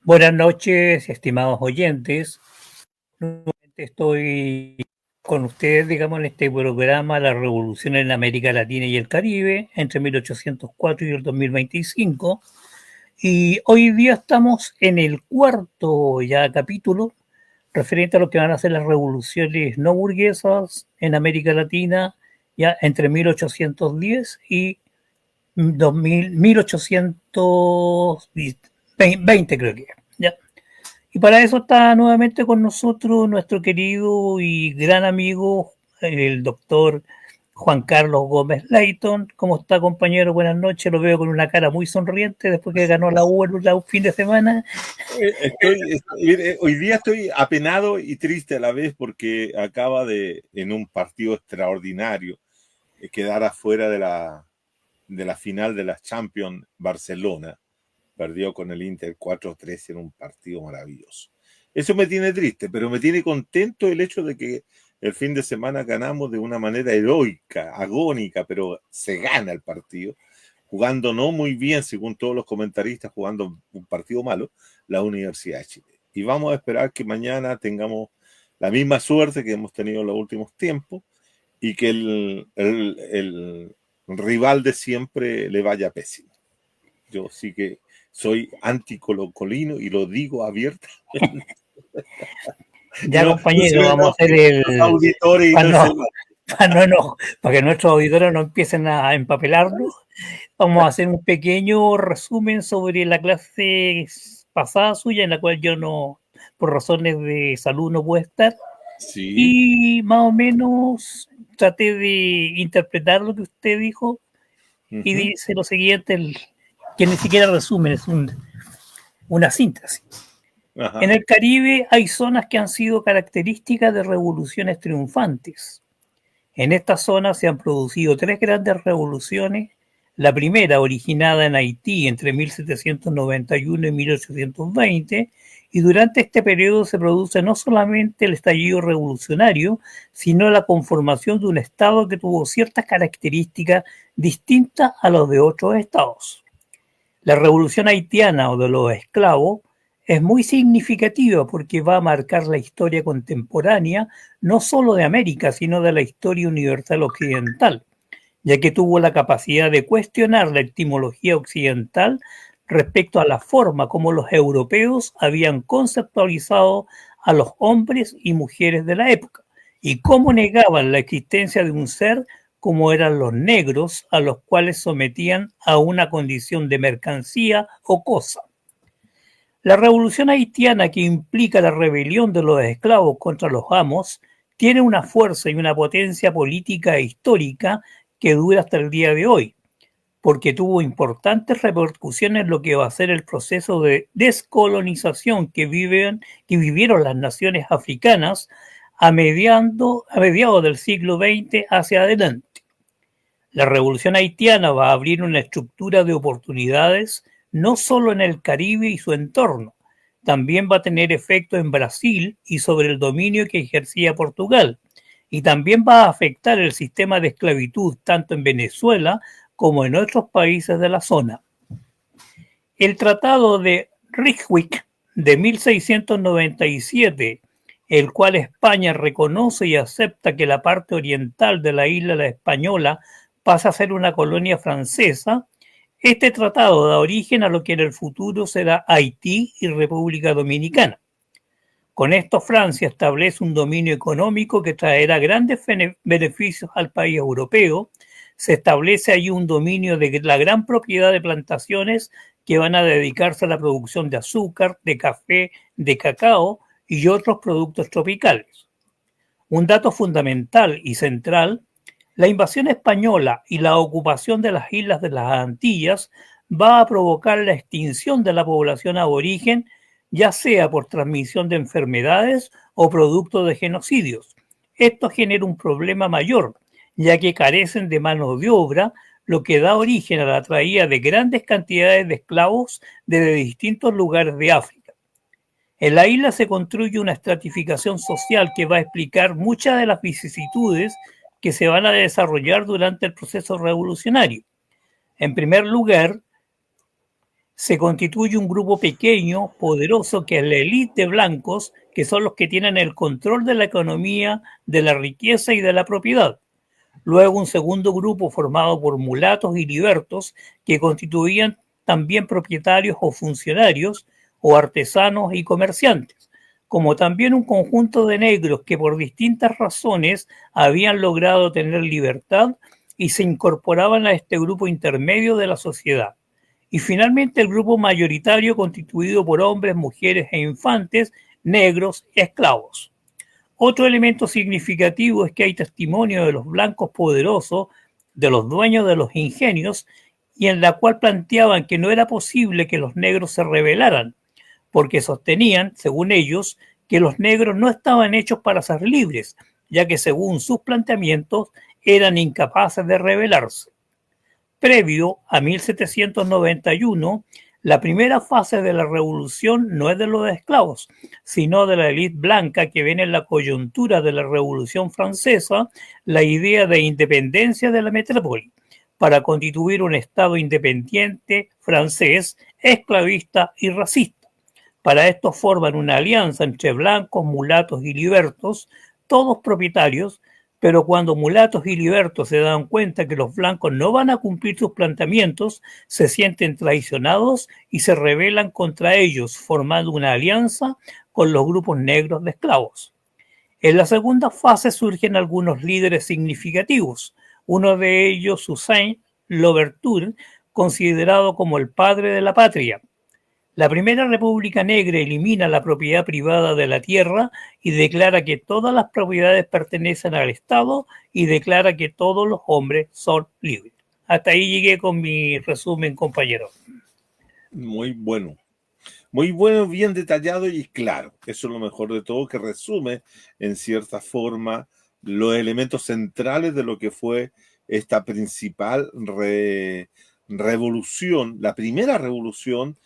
Buenas noches, estimados oyentes. Nuevamente estoy con ustedes, digamos, en este programa La Revolución en América Latina y el Caribe entre 1804 y el 2025. Y hoy día estamos en el cuarto ya capítulo referente a lo que van a ser las revoluciones no burguesas en América Latina ya entre 1810 y 1820, creo que ya. Y para eso está nuevamente con nosotros nuestro querido y gran amigo, el doctor Juan Carlos Gómez Leighton. ¿Cómo está, compañero? Buenas noches. Lo veo con una cara muy sonriente después que ganó la U en un fin de semana. Hoy día estoy apenado y triste a la vez porque acaba en un partido extraordinario, quedar afuera de la final de la Champions. Barcelona perdió con el Inter 4-3 en un partido maravilloso. Eso me tiene triste, pero me tiene contento el hecho de que el fin de semana ganamos de una manera heroica, agónica, pero se gana el partido, jugando no muy bien, según todos los comentaristas, jugando un partido malo, la Universidad de Chile. Y vamos a esperar que mañana tengamos la misma suerte que hemos tenido en los últimos tiempos y que el rival de siempre le vaya pésimo. Yo sí que soy anticolocolino y lo digo abiertamente. Ya, No, no se compañero, me vamos a hacer enojen los auditores y para, no se no, para que nuestros auditores no empiecen a empapelarnos. Vamos a hacer un pequeño resumen sobre la clase pasada suya, en la cual yo no, por razones de salud, no puedo estar. Sí. Y más o menos traté de interpretar lo que usted dijo y Uh-huh. dice lo siguiente, que ni siquiera resumen, es una síntesis. En Ajá. el Caribe hay zonas que han sido características de revoluciones triunfantes. En esta zona se han producido tres grandes revoluciones. La primera, originada en Haití entre 1791 y 1820, y durante este periodo se produce no solamente el estallido revolucionario, sino la conformación de un Estado que tuvo ciertas características distintas a los de otros estados. La revolución haitiana o de los esclavos es muy significativa porque va a marcar la historia contemporánea no solo de América, sino de la historia universal occidental, ya que tuvo la capacidad de cuestionar la etimología occidental respecto a la forma como los europeos habían conceptualizado a los hombres y mujeres de la época y cómo negaban la existencia de un ser como eran los negros, a los cuales sometían a una condición de mercancía o cosa. La revolución haitiana, que implica la rebelión de los esclavos contra los amos, tiene una fuerza y una potencia política e histórica que dura hasta el día de hoy, porque tuvo importantes repercusiones en lo que va a ser el proceso de descolonización que vivieron las naciones africanas a mediados del siglo XX hacia adelante. La revolución haitiana va a abrir una estructura de oportunidades no solo en el Caribe y su entorno, también va a tener efecto en Brasil y sobre el dominio que ejercía Portugal, y también va a afectar el sistema de esclavitud tanto en Venezuela como en otros países de la zona. El Tratado de Rijswijk de 1697, el cual España reconoce y acepta que la parte oriental de la isla La Española pasa a ser una colonia francesa. Este tratado da origen a lo que en el futuro será Haití y República Dominicana. Con esto Francia establece un dominio económico que traerá grandes beneficios al país europeo. Se establece allí un dominio de la gran propiedad de plantaciones que van a dedicarse a la producción de azúcar, de café, de cacao y otros productos tropicales. Un dato fundamental y central: la invasión española y la ocupación de las islas de las Antillas va a provocar la extinción de la población aborigen, ya sea por transmisión de enfermedades o producto de genocidios. Esto genera un problema mayor, ya que carecen de mano de obra, lo que da origen a la traída de grandes cantidades de esclavos desde distintos lugares de África. En la isla se construye una estratificación social que va a explicar muchas de las vicisitudes que se van a desarrollar durante el proceso revolucionario. En primer lugar, se constituye un grupo pequeño, poderoso, que es la élite de blancos, que son los que tienen el control de la economía, de la riqueza y de la propiedad. Luego un segundo grupo formado por mulatos y libertos, que constituían también propietarios o funcionarios, o artesanos y comerciantes, como también un conjunto de negros que por distintas razones habían logrado tener libertad y se incorporaban a este grupo intermedio de la sociedad. Y finalmente el grupo mayoritario constituido por hombres, mujeres e infantes, negros, esclavos. Otro elemento significativo es que hay testimonio de los blancos poderosos, de los dueños de los ingenios, y en la cual planteaban que no era posible que los negros se rebelaran, porque sostenían, según ellos, que los negros no estaban hechos para ser libres, ya que según sus planteamientos eran incapaces de rebelarse. Previo a 1791, la primera fase de la revolución no es de los esclavos, sino de la élite blanca que ve en la coyuntura de la Revolución Francesa la idea de independencia de la metrópoli para constituir un Estado independiente francés, esclavista y racista. Para esto forman una alianza entre blancos, mulatos y libertos, todos propietarios, pero cuando mulatos y libertos se dan cuenta que los blancos no van a cumplir sus planteamientos, se sienten traicionados y se rebelan contra ellos, formando una alianza con los grupos negros de esclavos. En la segunda fase surgen algunos líderes significativos, uno de ellos Toussaint Louverture, considerado como el padre de la patria. La primera república negra elimina la propiedad privada de la tierra y declara que todas las propiedades pertenecen al Estado y declara que todos los hombres son libres. Hasta ahí llegué con mi resumen, compañero. Muy bueno. Muy bueno, bien detallado y claro. Eso es lo mejor de todo, que resume en cierta forma los elementos centrales de lo que fue esta principal revolución, la primera revolución,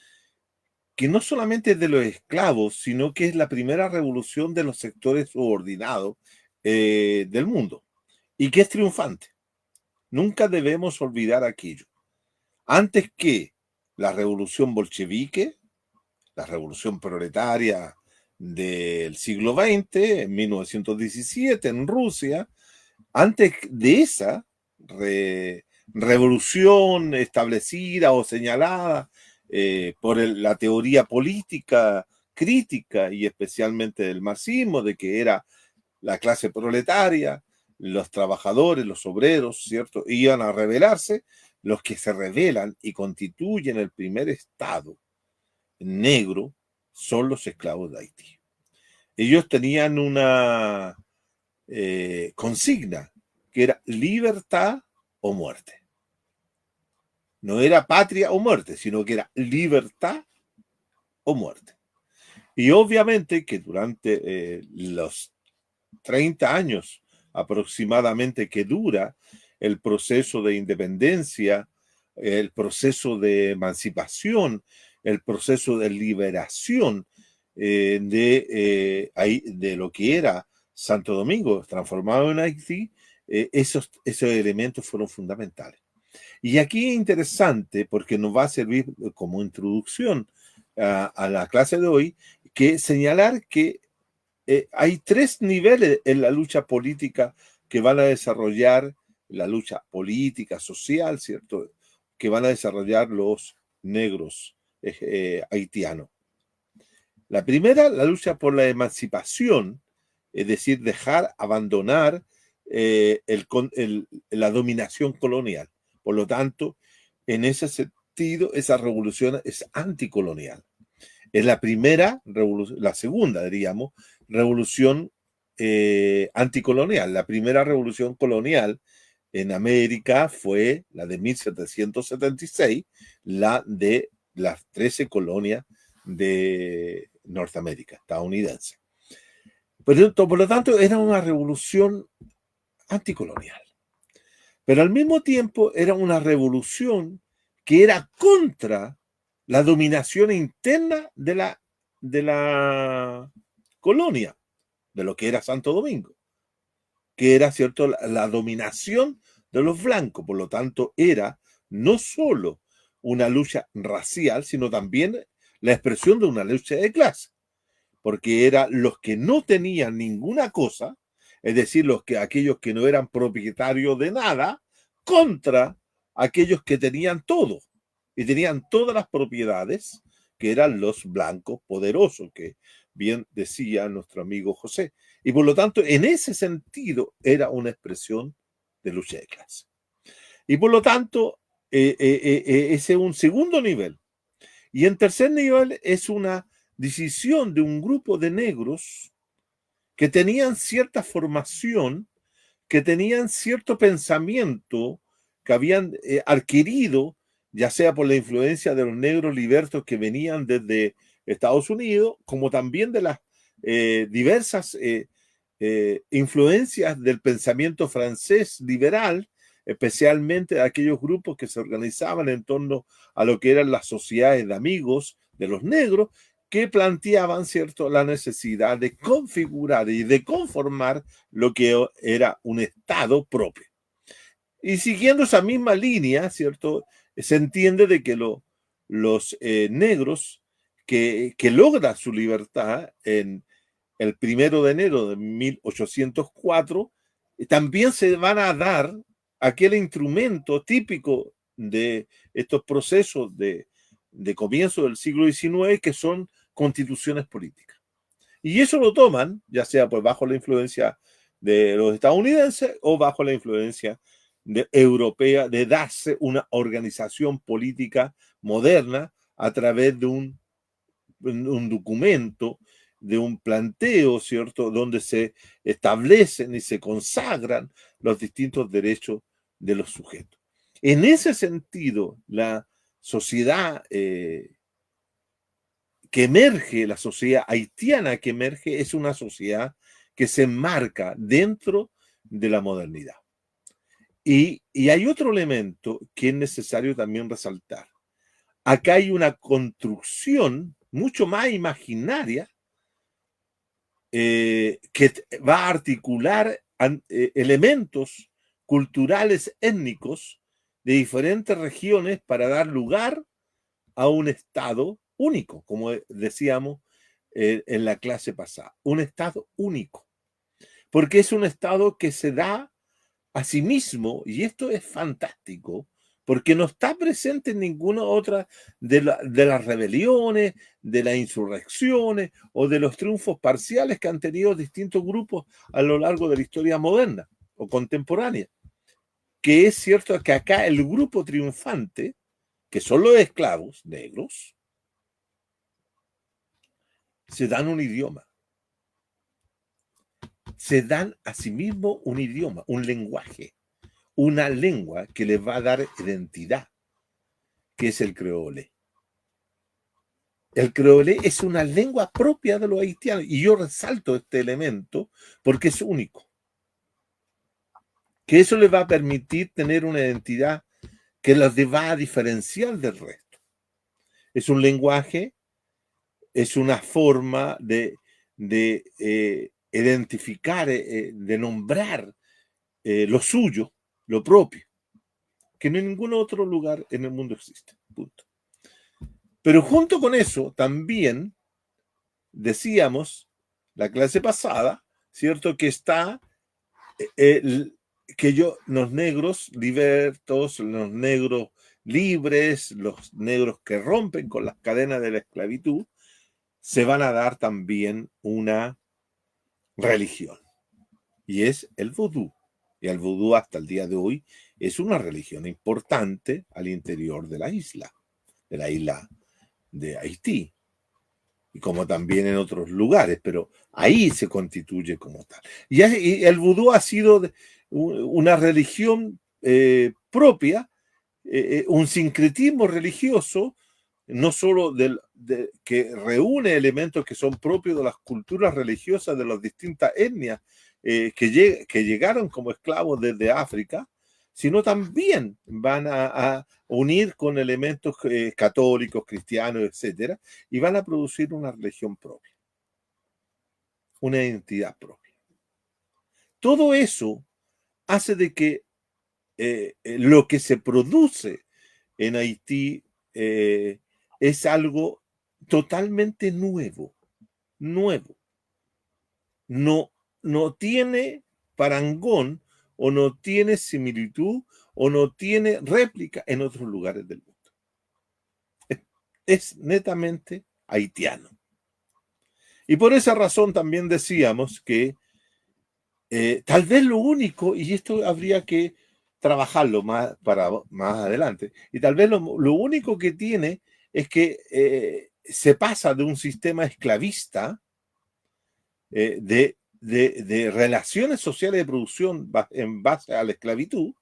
que no solamente es de los esclavos, sino que es la primera revolución de los sectores subordinados del mundo y que es triunfante. Nunca debemos olvidar aquello. Antes que la revolución bolchevique, la revolución proletaria del siglo XX, en 1917, en Rusia, antes de esa revolución establecida o señalada por la teoría política crítica y especialmente del marxismo, de que era la clase proletaria, los trabajadores, los obreros, ¿cierto? Iban a rebelarse, los que se rebelan y constituyen el primer Estado negro son los esclavos de Haití. Ellos tenían una consigna que era libertad o muerte. No era patria o muerte, sino que era libertad o muerte. Y obviamente que durante los 30 años aproximadamente que dura el proceso de independencia, el proceso de emancipación, el proceso de liberación de lo que era Santo Domingo, transformado en Haití, esos elementos fueron fundamentales. Y aquí es interesante porque nos va a servir como introducción a la clase de hoy, que señalar que hay tres niveles en la lucha política que van a desarrollar, la lucha política, social, ¿cierto? Que van a desarrollar los negros haitianos. La primera, la lucha por la emancipación, es decir, abandonar la dominación colonial. Por lo tanto, en ese sentido, esa revolución es anticolonial. Es la primera revolución, la segunda, diríamos, revolución anticolonial. La primera revolución colonial en América fue la de 1776, la de las 13 colonias de Norteamérica, estadounidense. Por lo tanto, era una revolución anticolonial. Pero al mismo tiempo era una revolución que era contra la dominación interna de la colonia, de lo que era Santo Domingo, que era, ¿cierto?, la dominación de los blancos. Por lo tanto, era no solo una lucha racial, sino también la expresión de una lucha de clase, porque eran los que no tenían ninguna cosa, es decir, aquellos que no eran propietarios de nada, contra aquellos que tenían todo y tenían todas las propiedades, que eran los blancos poderosos, que bien decía nuestro amigo José. Y por lo tanto, en ese sentido, era una expresión de lucha de clase. Y por lo tanto, ese es un segundo nivel. Y en tercer nivel es una decisión de un grupo de negros que tenían cierta formación, que tenían cierto pensamiento, que habían adquirido, ya sea por la influencia de los negros libertos que venían desde Estados Unidos, como también de las diversas influencias del pensamiento francés liberal, especialmente de aquellos grupos que se organizaban en torno a lo que eran las sociedades de amigos de los negros, que planteaban, ¿cierto?, la necesidad de configurar y de conformar lo que era un Estado propio. Y siguiendo esa misma línea, ¿cierto?, se entiende de que los negros que logran su libertad en el 1 de enero de 1804, también se van a dar aquel instrumento típico de estos procesos de comienzo del siglo XIX, que son constituciones políticas. Y eso lo toman, ya sea pues bajo la influencia de los estadounidenses o bajo la influencia europea, de darse una organización política moderna a través de un documento, de un planteo, ¿cierto?, donde se establecen y se consagran los distintos derechos de los sujetos. En ese sentido, la sociedad que emerge, la sociedad haitiana que emerge, es una sociedad que se enmarca dentro de la modernidad. Y hay otro elemento que es necesario también resaltar. Acá hay una construcción mucho más imaginaria que va a articular elementos culturales étnicos de diferentes regiones para dar lugar a un Estado único, como decíamos en la clase pasada, un Estado único, porque es un Estado que se da a sí mismo, y esto es fantástico, porque no está presente en ninguna otra de las rebeliones, de las insurrecciones o de los triunfos parciales que han tenido distintos grupos a lo largo de la historia moderna o contemporánea. Que es cierto que acá el grupo triunfante, que son los esclavos negros, se dan un idioma. Se dan a sí mismo un idioma, un lenguaje, una lengua que les va a dar identidad, que es el creole. El creole es una lengua propia de los haitianos, y yo resalto este elemento porque es único. Que eso les va a permitir tener una identidad que los va a diferenciar del resto. Es un lenguaje, es una forma de identificar, de nombrar lo suyo, lo propio, que no en ningún otro lugar en el mundo existe. Punto. Pero junto con eso, también decíamos la clase pasada, ¿cierto?, que está los negros libertos, los negros libres, los negros que rompen con las cadenas de la esclavitud, se van a dar también una religión, y es el vudú. Y el vudú hasta el día de hoy es una religión importante al interior de la isla de Haití, y como también en otros lugares, pero ahí se constituye como tal. Y el vudú ha sido una religión propia, un sincretismo religioso, no solo que reúne elementos que son propios de las culturas religiosas de las distintas etnias que llegaron como esclavos desde África, sino también van a unir con elementos católicos, cristianos, etcétera, y van a producir una religión propia, una identidad propia. Todo eso hace de que lo que se produce en Haití es algo totalmente nuevo. No tiene parangón o no tiene similitud o no tiene réplica en otros lugares del mundo. Es netamente haitiano. Y por esa razón también decíamos que tal vez lo único, y esto habría que trabajarlo más adelante, y tal vez lo único que tiene es que se pasa de un sistema esclavista de relaciones sociales de producción en base a la esclavitud,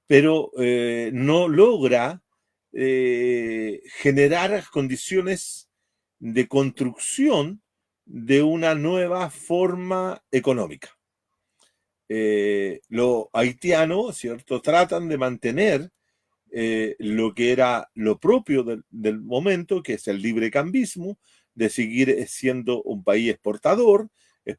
pero no logra generar condiciones de construcción de una nueva forma económica. Los haitianos, ¿cierto?, tratan de mantener lo que era lo propio del momento, que es el librecambismo, de seguir siendo un país exportador de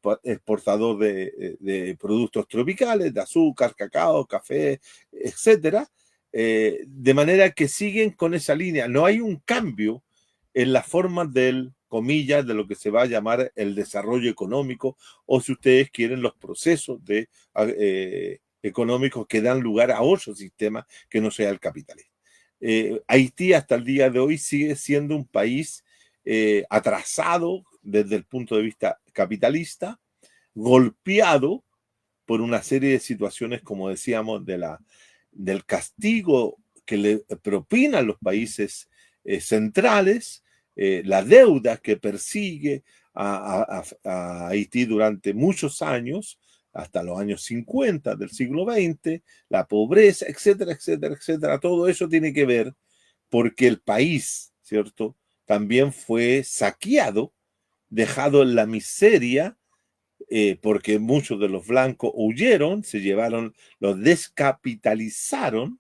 productos tropicales, de azúcar, cacao, café, etcétera, de manera que siguen con esa línea. No hay un cambio en la forma comillas, de lo que se va a llamar el desarrollo económico, o si ustedes quieren, los procesos económicos que dan lugar a otro sistema que no sea el capitalista. Haití hasta el día de hoy sigue siendo un país atrasado desde el punto de vista capitalista, golpeado por una serie de situaciones, como decíamos, del castigo que le propinan los países centrales, la deuda que persigue a Haití durante muchos años, hasta los años 50 del siglo XX, la pobreza, etcétera, etcétera, etcétera. Todo eso tiene que ver porque el país, ¿cierto?, también fue saqueado, dejado en la miseria, porque muchos de los blancos huyeron, se llevaron, los descapitalizaron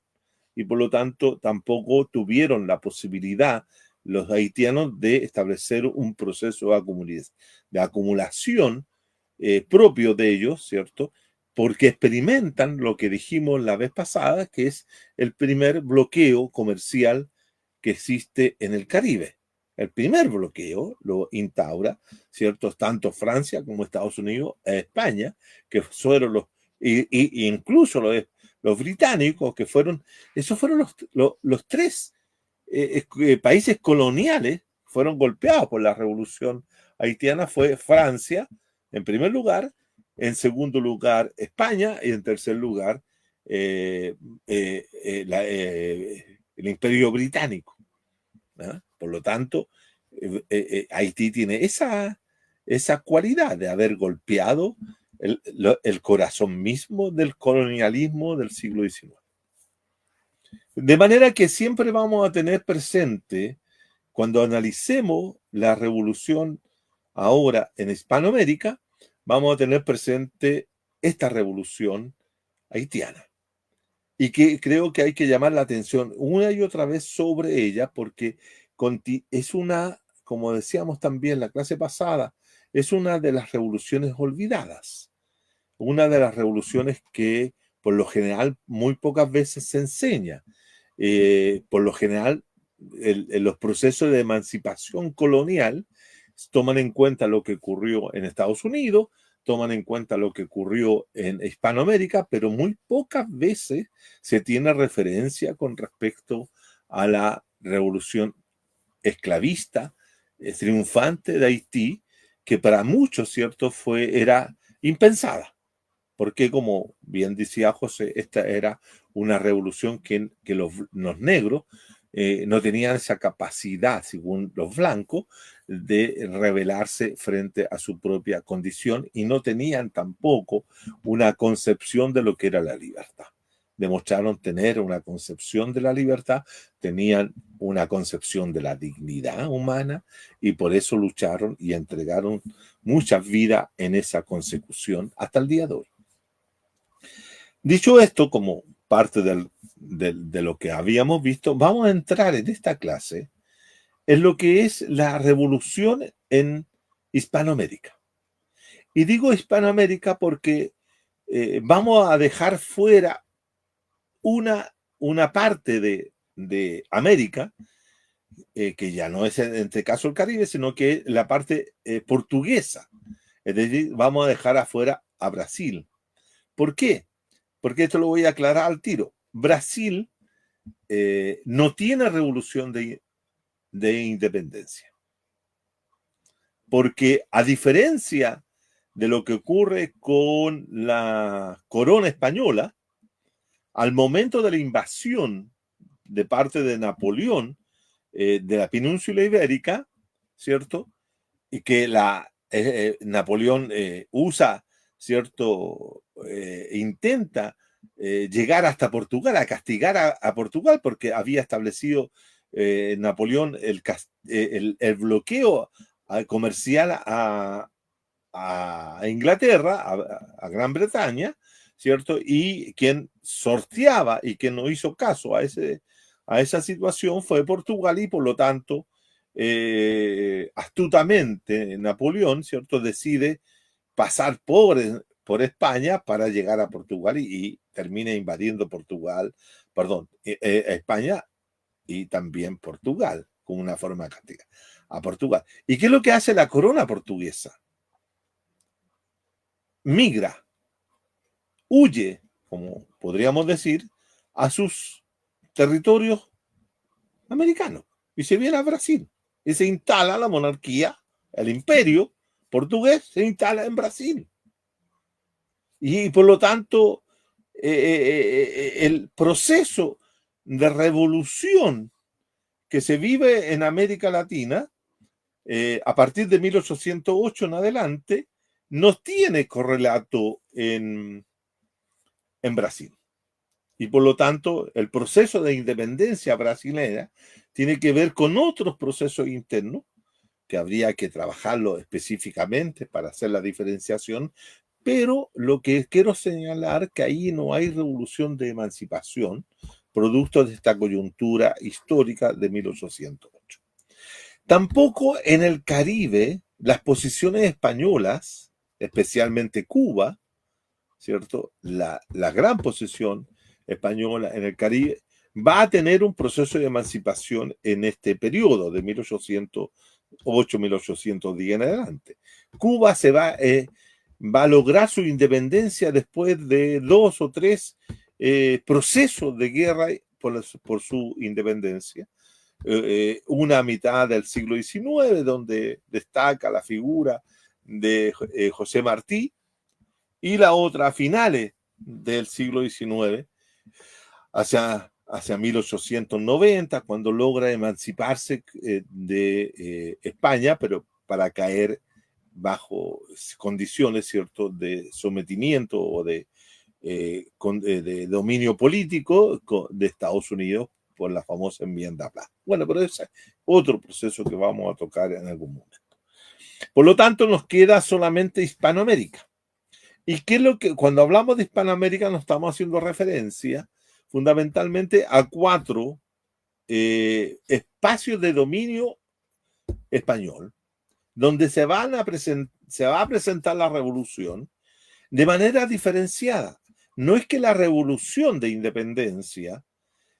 y por lo tanto tampoco tuvieron la posibilidad los haitianos de establecer un proceso de acumulación propio de ellos, ¿cierto? Porque experimentan lo que dijimos la vez pasada, que es el primer bloqueo comercial que existe en el Caribe. El primer bloqueo lo instaura, ¿cierto?, tanto Francia como Estados Unidos e España, que fueron incluso los británicos, que esos fueron los tres países coloniales fueron golpeados por la revolución haitiana. Fue Francia, en primer lugar, en segundo lugar España y en tercer lugar el Imperio Británico. ¿Ah? Por lo tanto, Haití tiene esa cualidad de haber golpeado el corazón mismo del colonialismo del siglo XIX. De manera que siempre vamos a tener presente, cuando analicemos la revolución ahora en Hispanoamérica, vamos a tener presente esta revolución haitiana. Y que creo que hay que llamar la atención una y otra vez sobre ella, porque es una, como decíamos también la clase pasada, es una de las revoluciones olvidadas, una de las revoluciones que por lo general muy pocas veces se enseña. Por lo general, los procesos de emancipación colonial toman en cuenta lo que ocurrió en Estados Unidos, toman en cuenta lo que ocurrió en Hispanoamérica, pero muy pocas veces se tiene referencia con respecto a la revolución esclavista, triunfante de Haití, que para muchos, ¿cierto?, era impensada, porque como bien decía José, esta era una revolución que los negros no tenían esa capacidad, según los blancos, de rebelarse frente a su propia condición y no tenían tampoco una concepción de lo que era la libertad. Demostraron tener una concepción de la libertad, tenían una concepción de la dignidad humana y por eso lucharon y entregaron muchas vidas en esa consecución hasta el día de hoy. Dicho esto, como parte de lo que habíamos visto, vamos a entrar en esta clase en lo que es la revolución en Hispanoamérica. Y digo Hispanoamérica porque vamos a dejar fuera una parte de América que ya no es en este caso el Caribe, sino que la parte portuguesa. Es decir, vamos a dejar afuera a Brasil. ¿Por qué? Porque esto lo voy a aclarar al tiro. Brasil no tiene revolución de independencia. Porque a diferencia de lo que ocurre con la corona española, al momento de la invasión de parte de Napoleón de la península ibérica, ¿cierto? Y que Napoleón usa, ¿cierto? Intenta llegar hasta Portugal, a castigar a Portugal, porque había establecido Napoleón el bloqueo comercial a Inglaterra, a Gran Bretaña, ¿cierto? Y quien sorteaba y quien no hizo caso a esa situación fue Portugal, y por lo tanto, astutamente Napoleón, ¿cierto? Decide pasar por España para llegar a Portugal y termina invadiendo España y también Portugal, con una forma de castigar a Portugal. ¿Y qué es lo que hace la corona portuguesa? Migra, huye, como podríamos decir, a sus territorios americanos y se viene a Brasil y se instala la monarquía, el imperio portugués se instala en Brasil. Y por lo tanto, el proceso de revolución que se vive en América Latina a partir de 1808 en adelante no tiene correlato en Brasil. Y por lo tanto, el proceso de independencia brasileña tiene que ver con otros procesos internos que habría que trabajarlo específicamente para hacer la diferenciación, pero lo que quiero señalar que ahí no hay revolución de emancipación, producto de esta coyuntura histórica de 1808. Tampoco en el Caribe las posiciones españolas, especialmente Cuba, ¿cierto? La gran posición española en el Caribe va a tener un proceso de emancipación en este periodo de 1808-1810 en adelante. Cuba va a lograr su independencia después de 2 o 3 procesos de guerra por su independencia. Una mitad del siglo XIX, donde destaca la figura de José Martí, y la otra a finales del siglo XIX, hacia 1890, cuando logra emanciparse de España, pero para caer bajo condiciones, ¿cierto?, de sometimiento o de dominio político de Estados Unidos por la famosa enmienda Platt. Bueno, pero ese es otro proceso que vamos a tocar en algún momento. Por lo tanto, nos queda solamente Hispanoamérica. ¿Y qué es lo que, cuando hablamos de Hispanoamérica, nos estamos haciendo referencia fundamentalmente a 4 espacios de dominio español, donde se va a presentar la revolución de manera diferenciada. No es que la revolución de independencia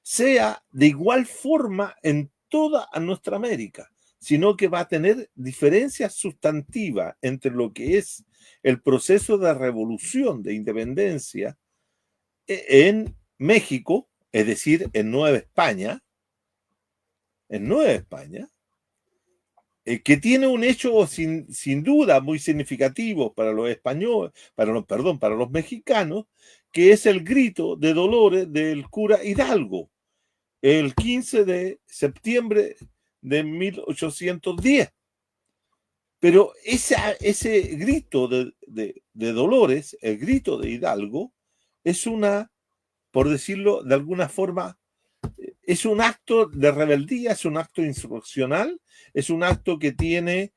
sea de igual forma en toda nuestra América, sino que va a tener diferencias sustantivas entre lo que es el proceso de revolución de independencia en México, es decir, en Nueva España, que tiene un hecho sin duda muy significativo para los españoles, para los mexicanos, que es el grito de dolores del cura Hidalgo, el 15 de septiembre de 1810. Pero ese grito de dolores, el grito de Hidalgo, es por decirlo de alguna forma, es un acto de rebeldía, es un acto insurreccional, es un acto que tiene,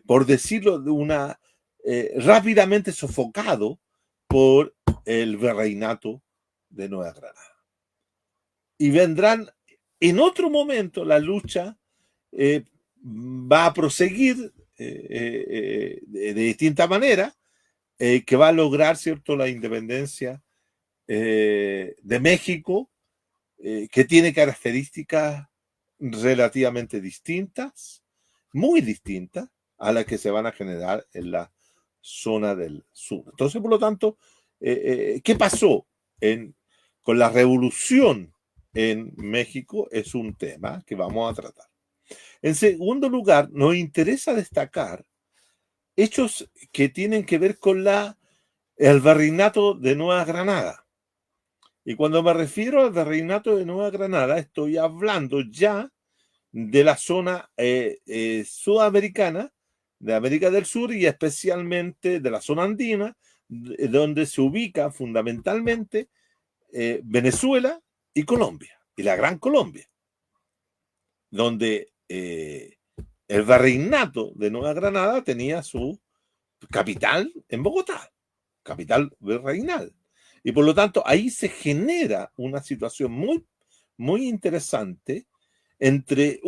por decirlo rápidamente sofocado por el virreinato de Nueva Granada. Y vendrán en otro momento la lucha, va a proseguir de distinta manera, que va a lograr, ¿cierto?, la independencia de México, que tiene características relativamente distintas, muy distintas a las que se van a generar en la zona del sur. Entonces, por lo tanto, ¿qué pasó con la revolución en México? Es un tema que vamos a tratar. En segundo lugar, nos interesa destacar hechos que tienen que ver con el virreinato de Nueva Granada. Y cuando me refiero al virreinato de Nueva Granada, estoy hablando ya de la zona sudamericana, de América del Sur y especialmente de la zona andina, donde se ubica fundamentalmente Venezuela y Colombia, y la Gran Colombia, donde el virreinato de Nueva Granada tenía su capital en Bogotá, capital virreinal. Y por lo tanto, ahí se genera una situación muy, muy interesante entre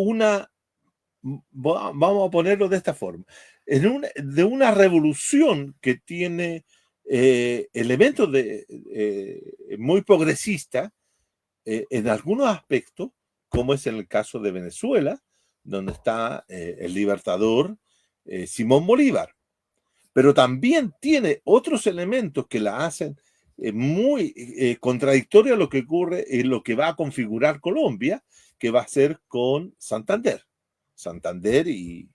vamos a ponerlo de esta forma, de una revolución que tiene elementos muy progresistas en algunos aspectos, como es en el caso de Venezuela, donde está el libertador Simón Bolívar, pero también tiene otros elementos que la hacen muy contradictoria a lo que ocurre en lo que va a configurar Colombia, que va a ser con Santander. Santander y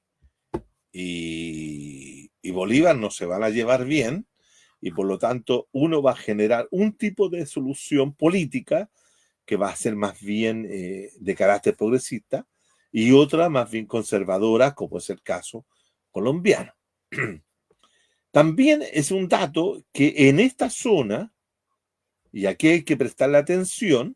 Bolívar no se van a llevar bien, y por lo tanto uno va a generar un tipo de solución política que va a ser más bien de carácter progresista y otra más bien conservadora, como es el caso colombiano. También es un dato que en esta zona, y aquí hay que prestarle atención,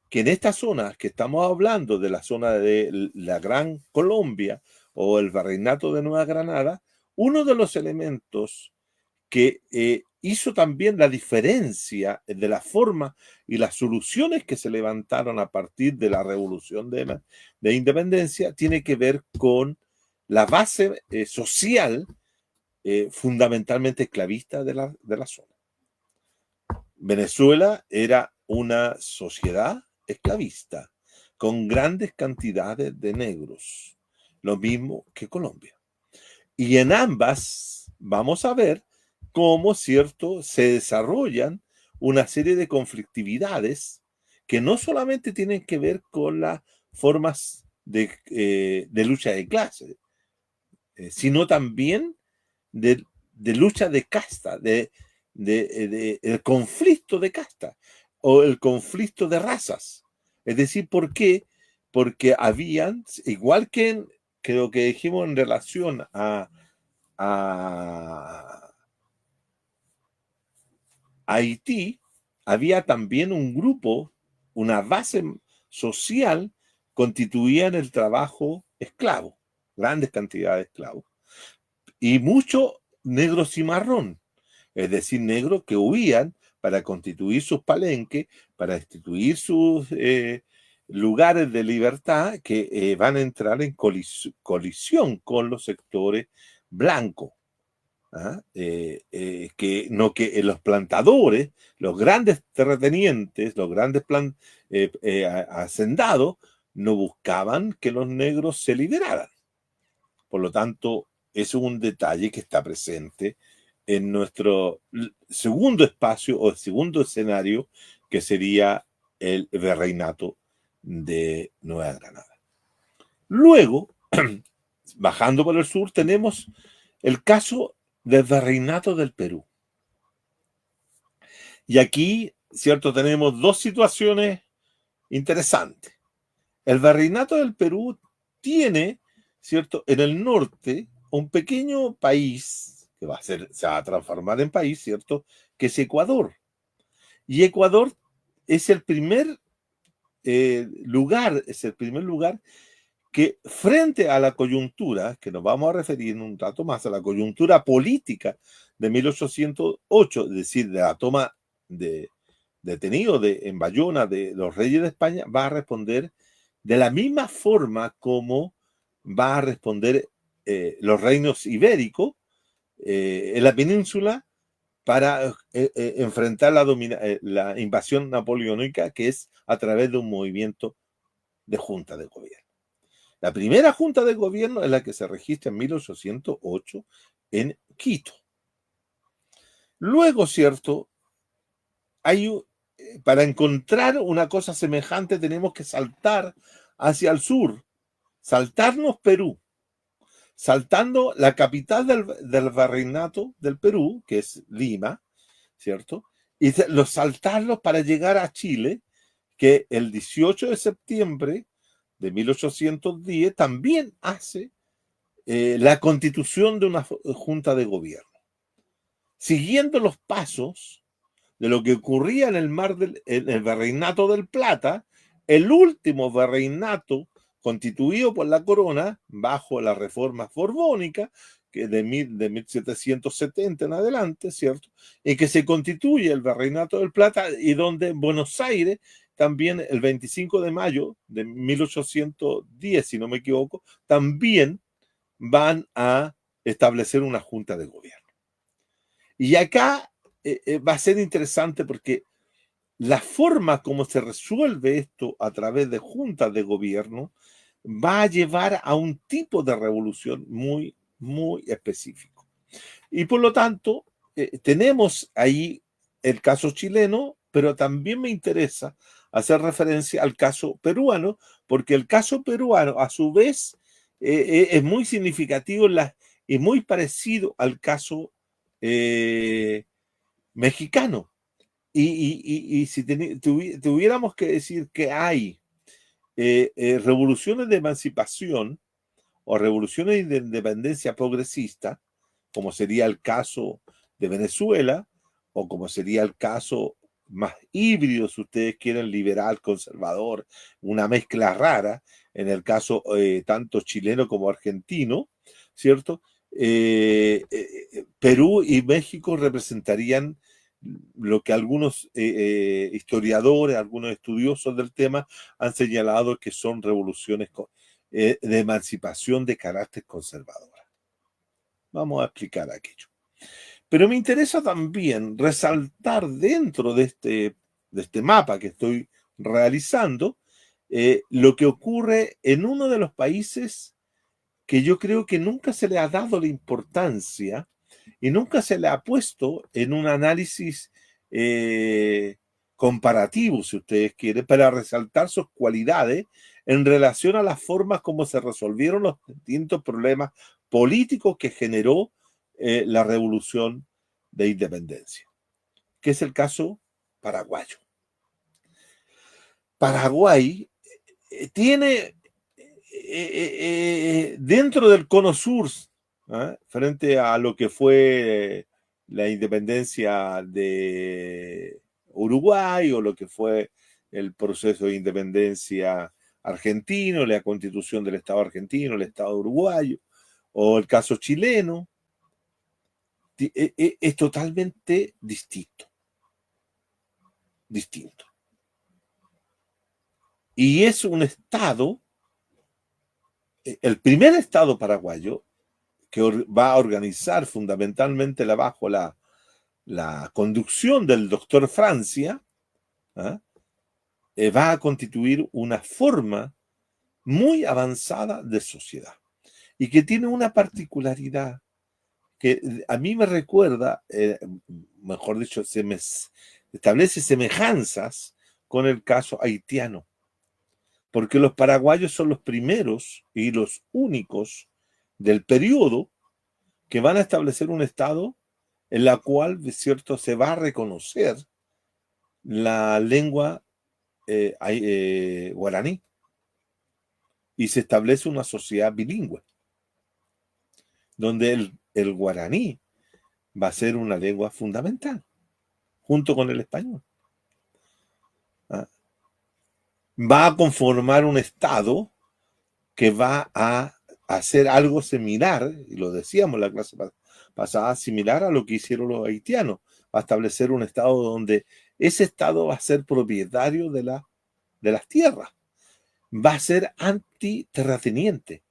que en esta zona que estamos hablando de la zona de la Gran Colombia o el Virreinato de Nueva Granada, uno de los elementos que hizo también la diferencia de la forma y las soluciones que se levantaron a partir de la revolución de independencia tiene que ver con la base social fundamentalmente esclavista de la zona. Venezuela era una sociedad esclavista con grandes cantidades de negros, lo mismo que Colombia. Y en ambas vamos a ver cómo, cierto, se desarrollan una serie de conflictividades que no solamente tienen que ver con las formas de lucha de clase, sino también de lucha de casta, el conflicto de casta o el conflicto de razas. Es decir, ¿por qué? Porque habían, igual que lo que dijimos en relación a Haití, había también un grupo, una base social constituida en el trabajo esclavo, grandes cantidades de esclavos, y mucho negro cimarrón, es decir, negros que huían para constituir sus palenques, para instituir sus lugares de libertad que van a entrar en colisión con los sectores blancos. ¿Ah? Que los plantadores, los grandes terratenientes, los grandes hacendados, no buscaban que los negros se liberaran. Por lo tanto, es un detalle que está presente en nuestro segundo espacio o segundo escenario, que sería el virreinato de Nueva Granada. Luego, bajando por el sur, tenemos el caso del virreinato del Perú. Y aquí, cierto, tenemos dos situaciones interesantes. El virreinato del Perú tiene, cierto, en el norte un pequeño país que se va a transformar en país, cierto, que es Ecuador. Y Ecuador es el primer lugar que, frente a la coyuntura, que nos vamos a referir en un rato más, a la coyuntura política de 1808, es decir, de la toma detenido en Bayona de los reyes de España, va a responder de la misma forma como va a responder los reinos ibéricos en la península para enfrentar la invasión napoleónica, que es a través de un movimiento de junta de gobierno. La primera junta de gobierno es la que se registra en 1808 en Quito. Luego, ¿cierto? Para encontrar una cosa semejante tenemos que saltar hacia el sur, saltarnos Perú, saltando la capital del virreinato del Perú, que es Lima, ¿cierto? Y saltarlos para llegar a Chile, que el 18 de septiembre de 1810 también hace la constitución de una junta de gobierno. Siguiendo los pasos de lo que ocurría en en el virreinato del Plata, el último virreinato constituido por la corona bajo la reforma borbónica, que de 1770 en adelante, ¿cierto? Y que se constituye el virreinato del Plata y donde en Buenos Aires también el 25 de mayo de 1810, si no me equivoco, también van a establecer una junta de gobierno. Y acá va a ser interesante porque la forma como se resuelve esto a través de juntas de gobierno va a llevar a un tipo de revolución muy, muy específico. Y por lo tanto, tenemos ahí el caso chileno, pero también me interesa hacer referencia al caso peruano, porque el caso peruano, a su vez, es muy significativo y muy parecido al caso mexicano. Y si tuviéramos que decir que hay revoluciones de emancipación o revoluciones de independencia progresista, como sería el caso de Venezuela, o como sería el caso más híbrido, si ustedes quieren, liberal, conservador, una mezcla rara, en el caso tanto chileno como argentino, ¿cierto? Perú y México representarían lo que algunos historiadores, algunos estudiosos del tema han señalado que son revoluciones de emancipación de carácter conservador. Vamos a explicar aquello. Pero me interesa también resaltar dentro de este mapa que estoy realizando lo que ocurre en uno de los países que yo creo que nunca se le ha dado la importancia y nunca se le ha puesto en un análisis comparativo, si ustedes quieren, para resaltar sus cualidades en relación a las formas como se resolvieron los distintos problemas políticos que generó la revolución de independencia, que es el caso paraguayo. Paraguay tiene dentro del cono sur, frente a lo que fue la independencia de Uruguay o lo que fue el proceso de independencia argentino, la constitución del Estado argentino, el Estado uruguayo, o el caso chileno, es totalmente distinto. Y es un Estado, el primer Estado paraguayo, que va a organizar fundamentalmente bajo la conducción del doctor Francia, va a constituir una forma muy avanzada de sociedad y que tiene una particularidad que a mí me recuerda, mejor dicho, establece semejanzas con el caso haitiano, porque los paraguayos son los primeros y los únicos del periodo que van a establecer un Estado en la cual, cierto, se va a reconocer la lengua guaraní y se establece una sociedad bilingüe, donde el guaraní va a ser una lengua fundamental, junto con el español. Va a conformar un Estado que va a hacer algo similar, y lo decíamos en la clase pasada, similar a lo que hicieron los haitianos, va a establecer un Estado donde ese Estado va a ser propietario de las tierras, va a ser antiterrateniente,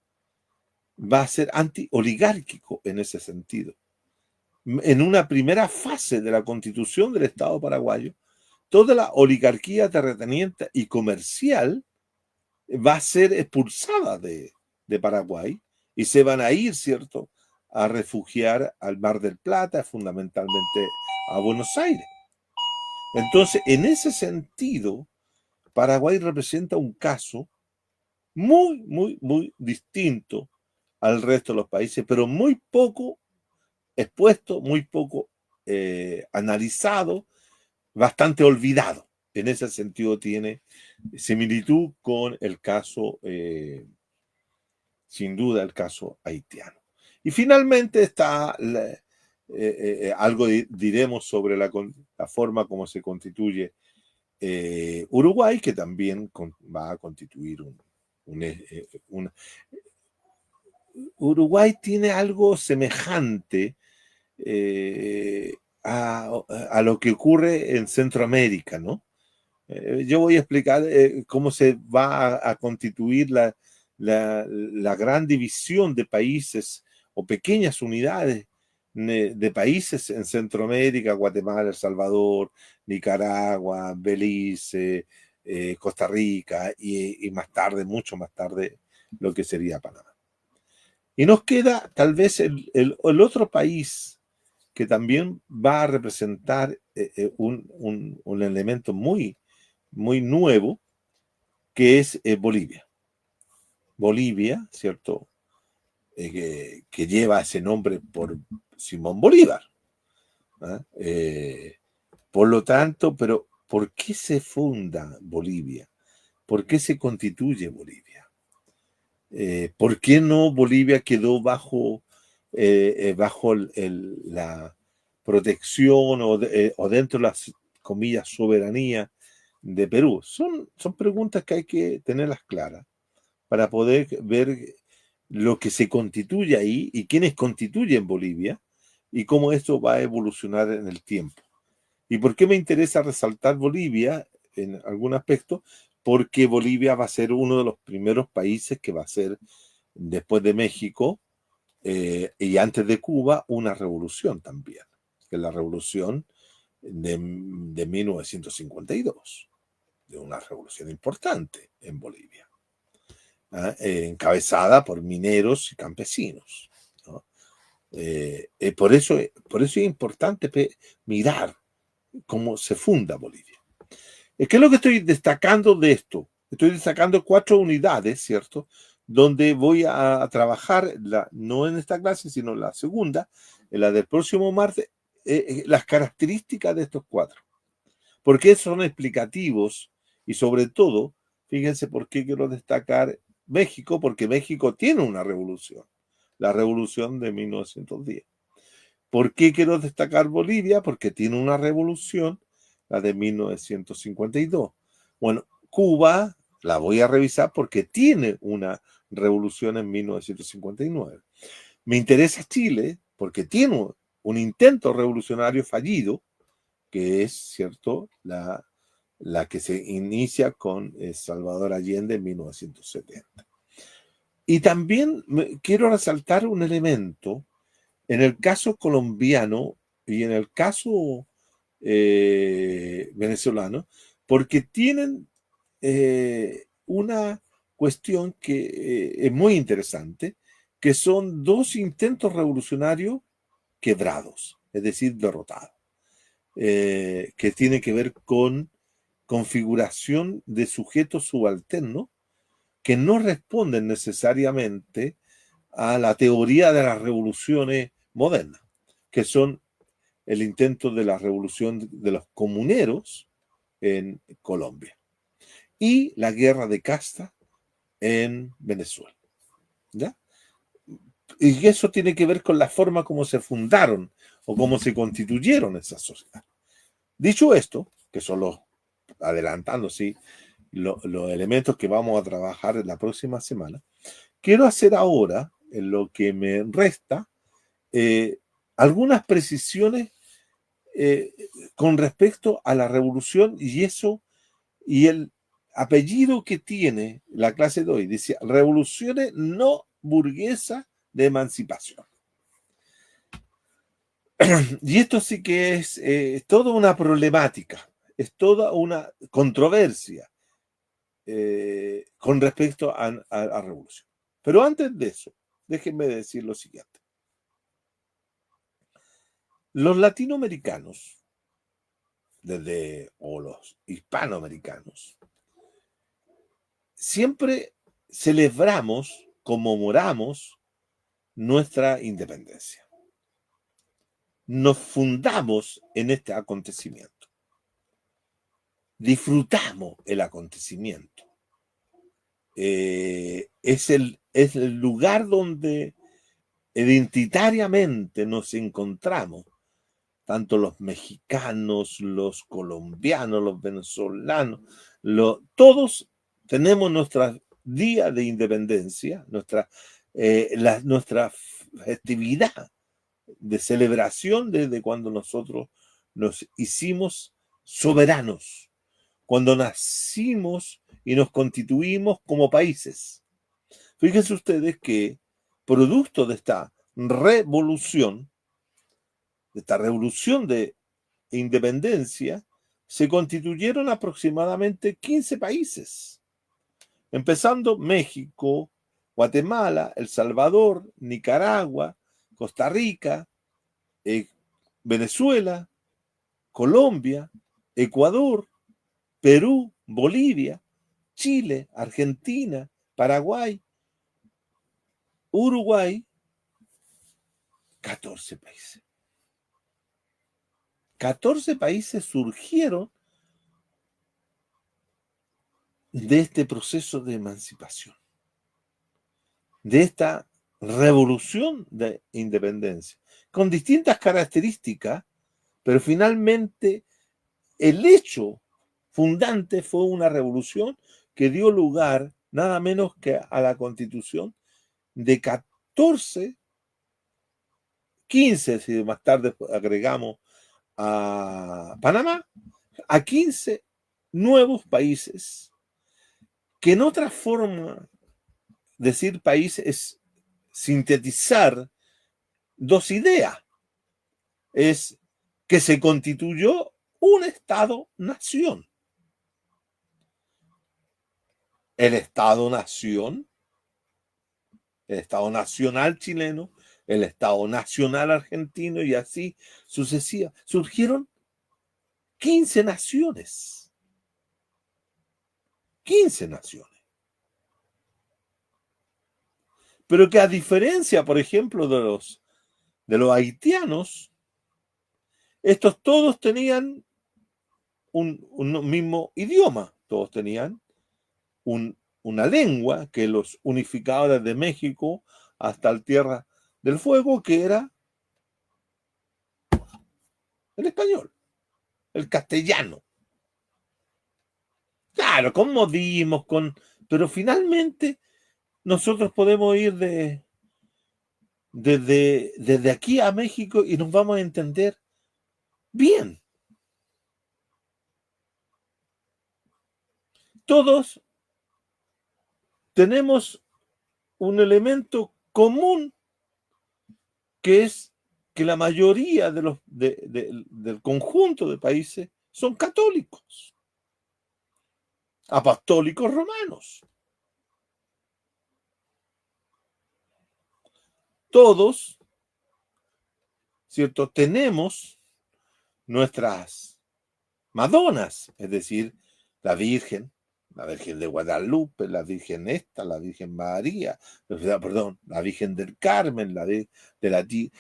va a ser anti-oligárquico en ese sentido. En una primera fase de la constitución del Estado paraguayo, toda la oligarquía terrateniente y comercial va a ser expulsada de de Paraguay y se van a ir, ¿cierto?, a refugiar al Mar del Plata, fundamentalmente a Buenos Aires. Entonces, en ese sentido, Paraguay representa un caso muy, muy, muy distinto al resto de los países, pero muy poco expuesto, muy poco analizado, bastante olvidado. En ese sentido tiene similitud con el caso, sin duda, el caso haitiano. Y finalmente está algo diremos sobre la forma como se constituye Uruguay, que también va a constituir un Uruguay tiene algo semejante a lo que ocurre en Centroamérica, ¿no? Yo voy a explicar cómo se va a constituir la gran división de países o pequeñas unidades de países en Centroamérica, Guatemala, El Salvador, Nicaragua, Belice, Costa Rica y más tarde, mucho más tarde, lo que sería Panamá. Y nos queda tal vez el otro país que también va a representar un elemento muy, muy nuevo, que es Bolivia. Bolivia, ¿cierto? Que lleva ese nombre por Simón Bolívar. Por lo tanto, pero ¿por qué se funda Bolivia? ¿Por qué se constituye Bolivia? ¿Por qué no Bolivia quedó bajo la protección o dentro de las comillas soberanía de Perú? Son preguntas que hay que tenerlas claras para poder ver lo que se constituye ahí y quiénes constituyen Bolivia y cómo esto va a evolucionar en el tiempo. ¿Y por qué me interesa resaltar Bolivia en algún aspecto? Porque Bolivia va a ser uno de los primeros países que va a ser, después de México y antes de Cuba, una revolución también, que es la revolución de 1952, de una revolución importante en Bolivia, encabezada por mineros y campesinos, ¿no? Por eso es importante mirar cómo se funda Bolivia. ¿Qué es lo que estoy destacando de esto? Estoy destacando 4 unidades, ¿cierto? Donde voy a trabajar, no en esta clase, sino en la segunda, en la del próximo martes, las características de estos 4. ¿Por qué son explicativos? Y sobre todo, fíjense por qué quiero destacar México, porque México tiene una revolución, la revolución de 1910. ¿Por qué quiero destacar Bolivia? Porque tiene una revolución, la de 1952. Bueno, Cuba la voy a revisar porque tiene una revolución en 1959. Me interesa Chile porque tiene un intento revolucionario fallido, que es, ¿cierto?, la que se inicia con Salvador Allende en 1970. Y también quiero resaltar un elemento en el caso colombiano y en el caso venezolano, porque tienen una cuestión que es muy interesante, que son 2 intentos revolucionarios quebrados, es decir, derrotados, que tiene que ver con configuración de sujetos subalternos que no responden necesariamente a la teoría de las revoluciones modernas, que son el intento de la revolución de los comuneros en Colombia y la guerra de casta en Venezuela, ¿ya? Y eso tiene que ver con la forma como se fundaron o cómo se constituyeron esas sociedades. Dicho esto, que son los, adelantando, sí, los elementos que vamos a trabajar en la próxima semana, quiero hacer ahora, en lo que me resta, algunas precisiones con respecto a la revolución y eso, y el apellido que tiene la clase de hoy, dice revoluciones no burguesas de emancipación. Y esto sí que es toda una problemática, es toda una controversia con respecto a la revolución. Pero antes de eso, déjenme decir lo siguiente. Los latinoamericanos, o los hispanoamericanos, siempre celebramos, conmemoramos nuestra independencia. Nos fundamos en este acontecimiento. Disfrutamos el acontecimiento. Es el lugar donde identitariamente nos encontramos, tanto los mexicanos, los colombianos, los venezolanos, todos tenemos nuestro día de independencia, nuestra festividad de celebración desde cuando nosotros nos hicimos soberanos, cuando nacimos y nos constituimos como países. Fíjense ustedes que producto de esta revolución de independencia, se constituyeron aproximadamente 15 países, empezando México, Guatemala, El Salvador, Nicaragua, Costa Rica, Venezuela, Colombia, Ecuador, Perú, Bolivia, Chile, Argentina, Paraguay, Uruguay, 14 países. 14 países surgieron de este proceso de emancipación, de esta revolución de independencia, con distintas características, pero finalmente el hecho fundante fue una revolución que dio lugar nada menos que a la constitución de 15, si más tarde agregamos a Panamá, a 15 nuevos países, que en otra forma decir país es sintetizar dos ideas. Es que se constituyó un Estado-nación. El Estado-nación, el Estado nacional chileno, el Estado nacional argentino y así sucesivas. Surgieron 15 naciones. 15 naciones. Pero que a diferencia, por ejemplo, de los haitianos, estos todos tenían un mismo idioma, todos tenían una lengua que los unificaba desde México hasta la Tierra del Fuego, que era el español, el castellano. Claro, con modismos, pero finalmente nosotros podemos ir desde aquí a México y nos vamos a entender bien. Todos tenemos un elemento común, que es que la mayoría del conjunto de países son católicos, apostólicos romanos. Todos, ¿cierto? Tenemos nuestras Madonas, es decir, la Virgen de Guadalupe, la Virgen la Virgen María, perdón, la Virgen del Carmen,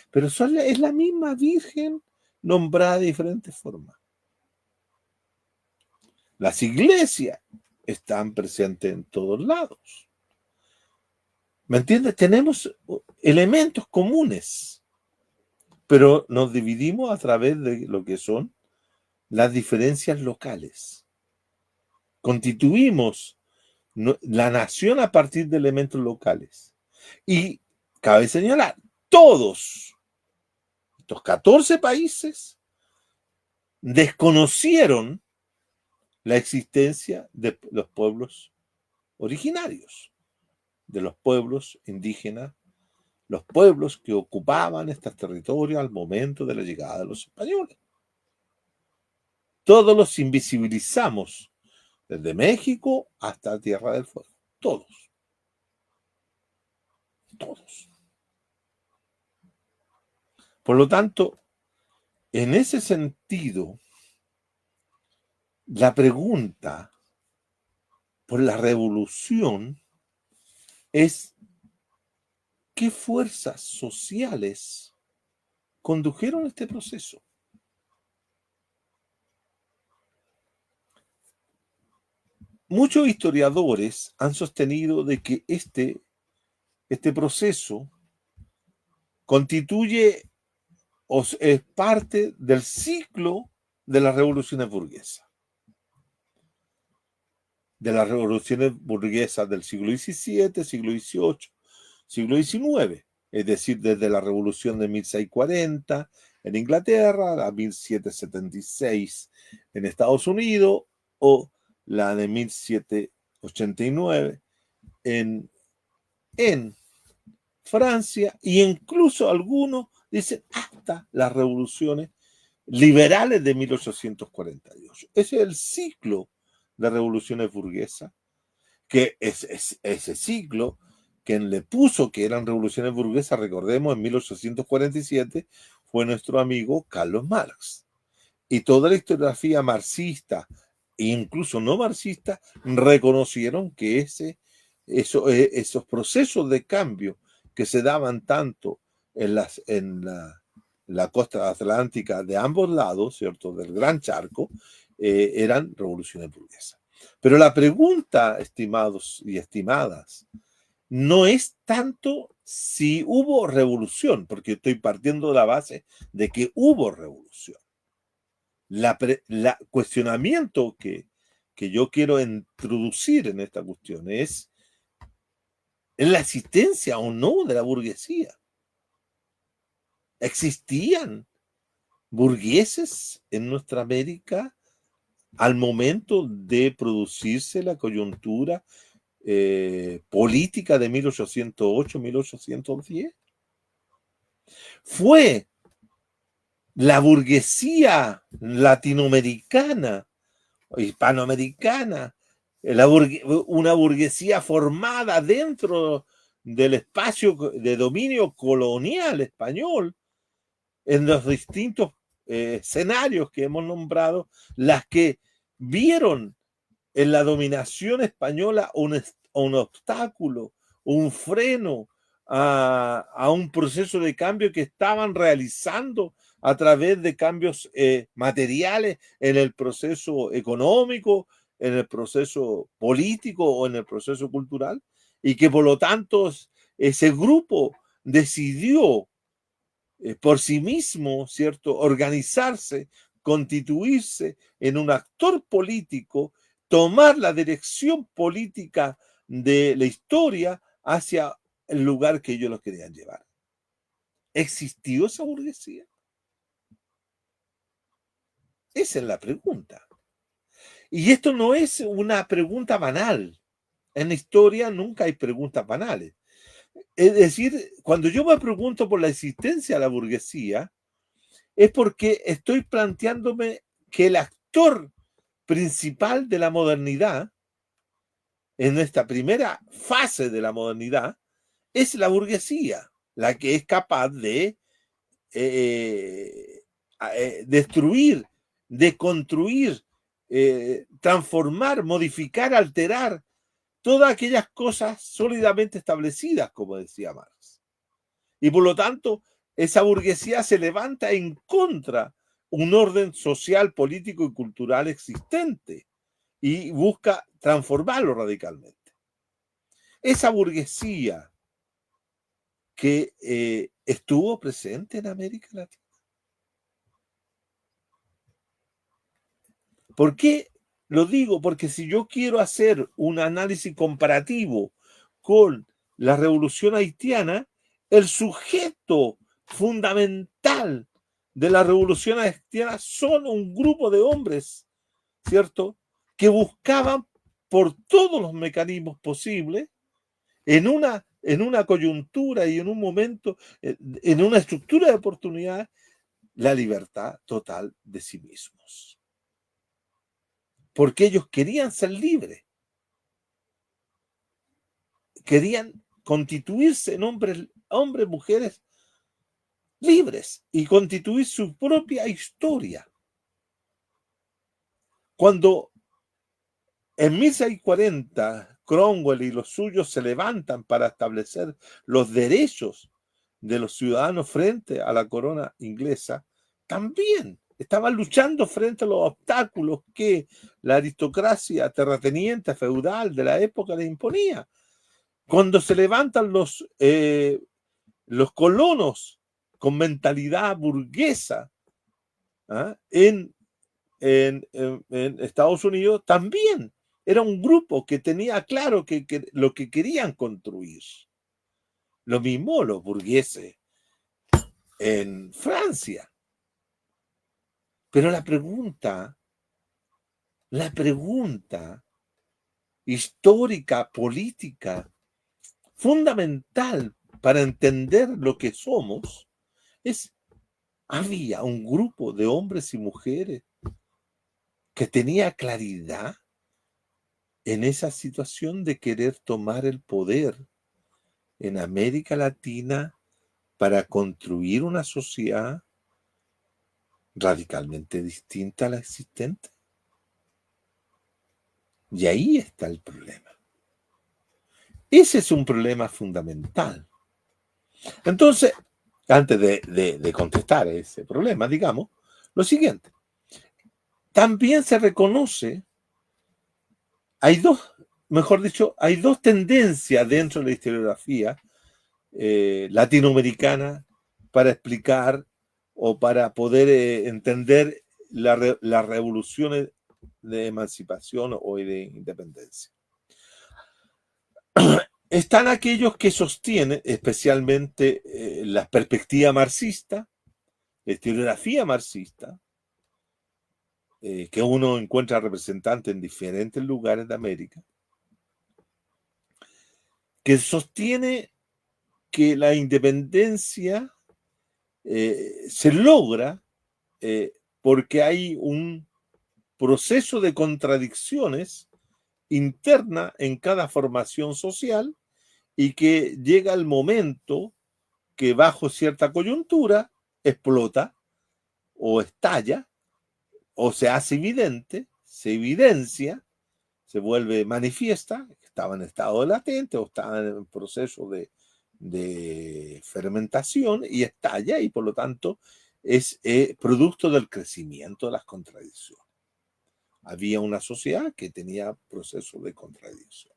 pero es la misma Virgen nombrada de diferentes formas. Las iglesias están presentes en todos lados. ¿Me entiendes? Tenemos elementos comunes, pero nos dividimos a través de lo que son las diferencias locales. Constituimos la nación a partir de elementos locales. Y cabe señalar, todos estos 14 países desconocieron la existencia de los pueblos originarios, de los pueblos indígenas, los pueblos que ocupaban estos territorios al momento de la llegada de los españoles. Todos los invisibilizamos, desde México hasta Tierra del Fuego, todos. todos. Por lo tanto, en ese sentido, la pregunta por la revolución es: ¿qué fuerzas sociales condujeron este proceso? Muchos historiadores han sostenido de que este proceso constituye o es parte del ciclo de las revoluciones burguesas. De las revoluciones burguesas del siglo XVII, siglo XVIII, siglo XIX. Es decir, desde la revolución de 1640 en Inglaterra, a 1776 en Estados Unidos, o la de 1789 en Francia, e incluso algunos dicen hasta las revoluciones liberales de 1848. Ese es el ciclo de revoluciones burguesas, que es ese ciclo, quien le puso que eran revoluciones burguesas, recordemos, en 1847, fue nuestro amigo Carlos Marx. Y toda la historiografía marxista, e incluso no marxista, reconocieron que esos procesos de cambio que se daban tanto en la costa atlántica de ambos lados, ¿cierto?, del Gran Charco, eran revoluciones burguesas. Pero la pregunta, estimados y estimadas, no es tanto si hubo revolución, porque estoy partiendo de la base de que hubo revolución. La cuestionamiento que yo quiero introducir en esta cuestión es la existencia o no de la burguesía. ¿Existían burgueses en nuestra América al momento de producirse la coyuntura política de 1808-1810? ¿Fue la burguesía latinoamericana o hispanoamericana una burguesía formada dentro del espacio de dominio colonial español en los distintos escenarios que hemos nombrado, las que vieron en la dominación española un obstáculo, un freno a un proceso de cambio que estaban realizando a través de cambios materiales en el proceso económico, en el proceso político o en el proceso cultural? Y que por lo tanto ese grupo decidió por sí mismo, ¿cierto?, organizarse, constituirse en un actor político, tomar la dirección política de la historia hacia el lugar que ellos los querían llevar. ¿Existió esa burguesía? Esa es la pregunta. Y esto no es una pregunta banal. En la historia nunca hay preguntas banales. Es decir, cuando yo me pregunto por la existencia de la burguesía, es porque estoy planteándome que el actor principal de la modernidad, en esta primera fase de la modernidad, es la burguesía, la que es capaz de destruir, de construir, transformar, modificar, alterar todas aquellas cosas sólidamente establecidas, como decía Marx. Y por lo tanto, esa burguesía se levanta en contra un orden social, político y cultural existente y busca transformarlo radicalmente. Esa burguesía que estuvo presente en América Latina. ¿Por qué lo digo? Porque si yo quiero hacer un análisis comparativo con la revolución haitiana, el sujeto fundamental de la revolución haitiana son un grupo de hombres, ¿cierto?, que buscaban por todos los mecanismos posibles, en una coyuntura y en un momento, en una estructura de oportunidad, la libertad total de sí mismos. Porque ellos querían ser libres. Querían constituirse en hombres, mujeres libres y constituir su propia historia. Cuando en 1640 Cromwell y los suyos se levantan para establecer los derechos de los ciudadanos frente a la corona inglesa, también estaban luchando frente a los obstáculos que la aristocracia terrateniente feudal de la época les imponía. Cuando se levantan los colonos con mentalidad burguesa, ¿ah?, en Estados Unidos, también era un grupo que tenía claro que lo que querían construir. Lo mismo los burgueses en Francia. Pero la pregunta histórica, política, fundamental para entender lo que somos es: había un grupo de hombres y mujeres que tenía claridad en esa situación de querer tomar el poder en América Latina para construir una sociedad radicalmente distinta a la existente. Y ahí está el problema. Ese es un problema fundamental. Entonces, antes de contestar ese problema, digamos lo siguiente. También se reconoce, hay dos tendencias dentro de la historiografía latinoamericana para explicar o para poder entender las revoluciones de emancipación o de independencia. Están aquellos que sostienen especialmente la perspectiva marxista, la historiografía marxista, que uno encuentra representantes en diferentes lugares de América, que sostiene que la independencia se logra porque hay un proceso de contradicciones interna en cada formación social y que llega el momento que bajo cierta coyuntura explota o estalla o se hace evidente, se evidencia, se vuelve manifiesta, estaba en estado latente o estaba en proceso de fermentación y estalla, y por lo tanto es producto del crecimiento de las contradicciones. Había una sociedad que tenía procesos de contradicción.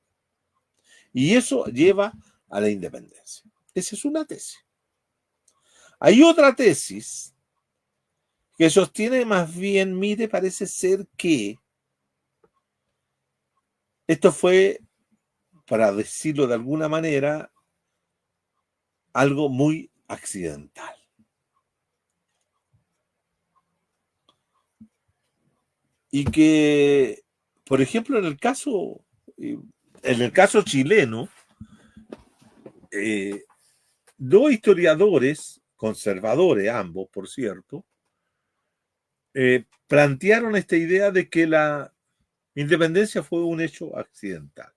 Y eso lleva a la independencia. Esa es una tesis. Hay otra tesis que sostiene más bien, mire, parece ser que esto fue, para decirlo de alguna manera, algo muy accidental. Y que, por ejemplo, en el caso chileno, dos historiadores, conservadores ambos, por cierto, plantearon esta idea de que la independencia fue un hecho accidental.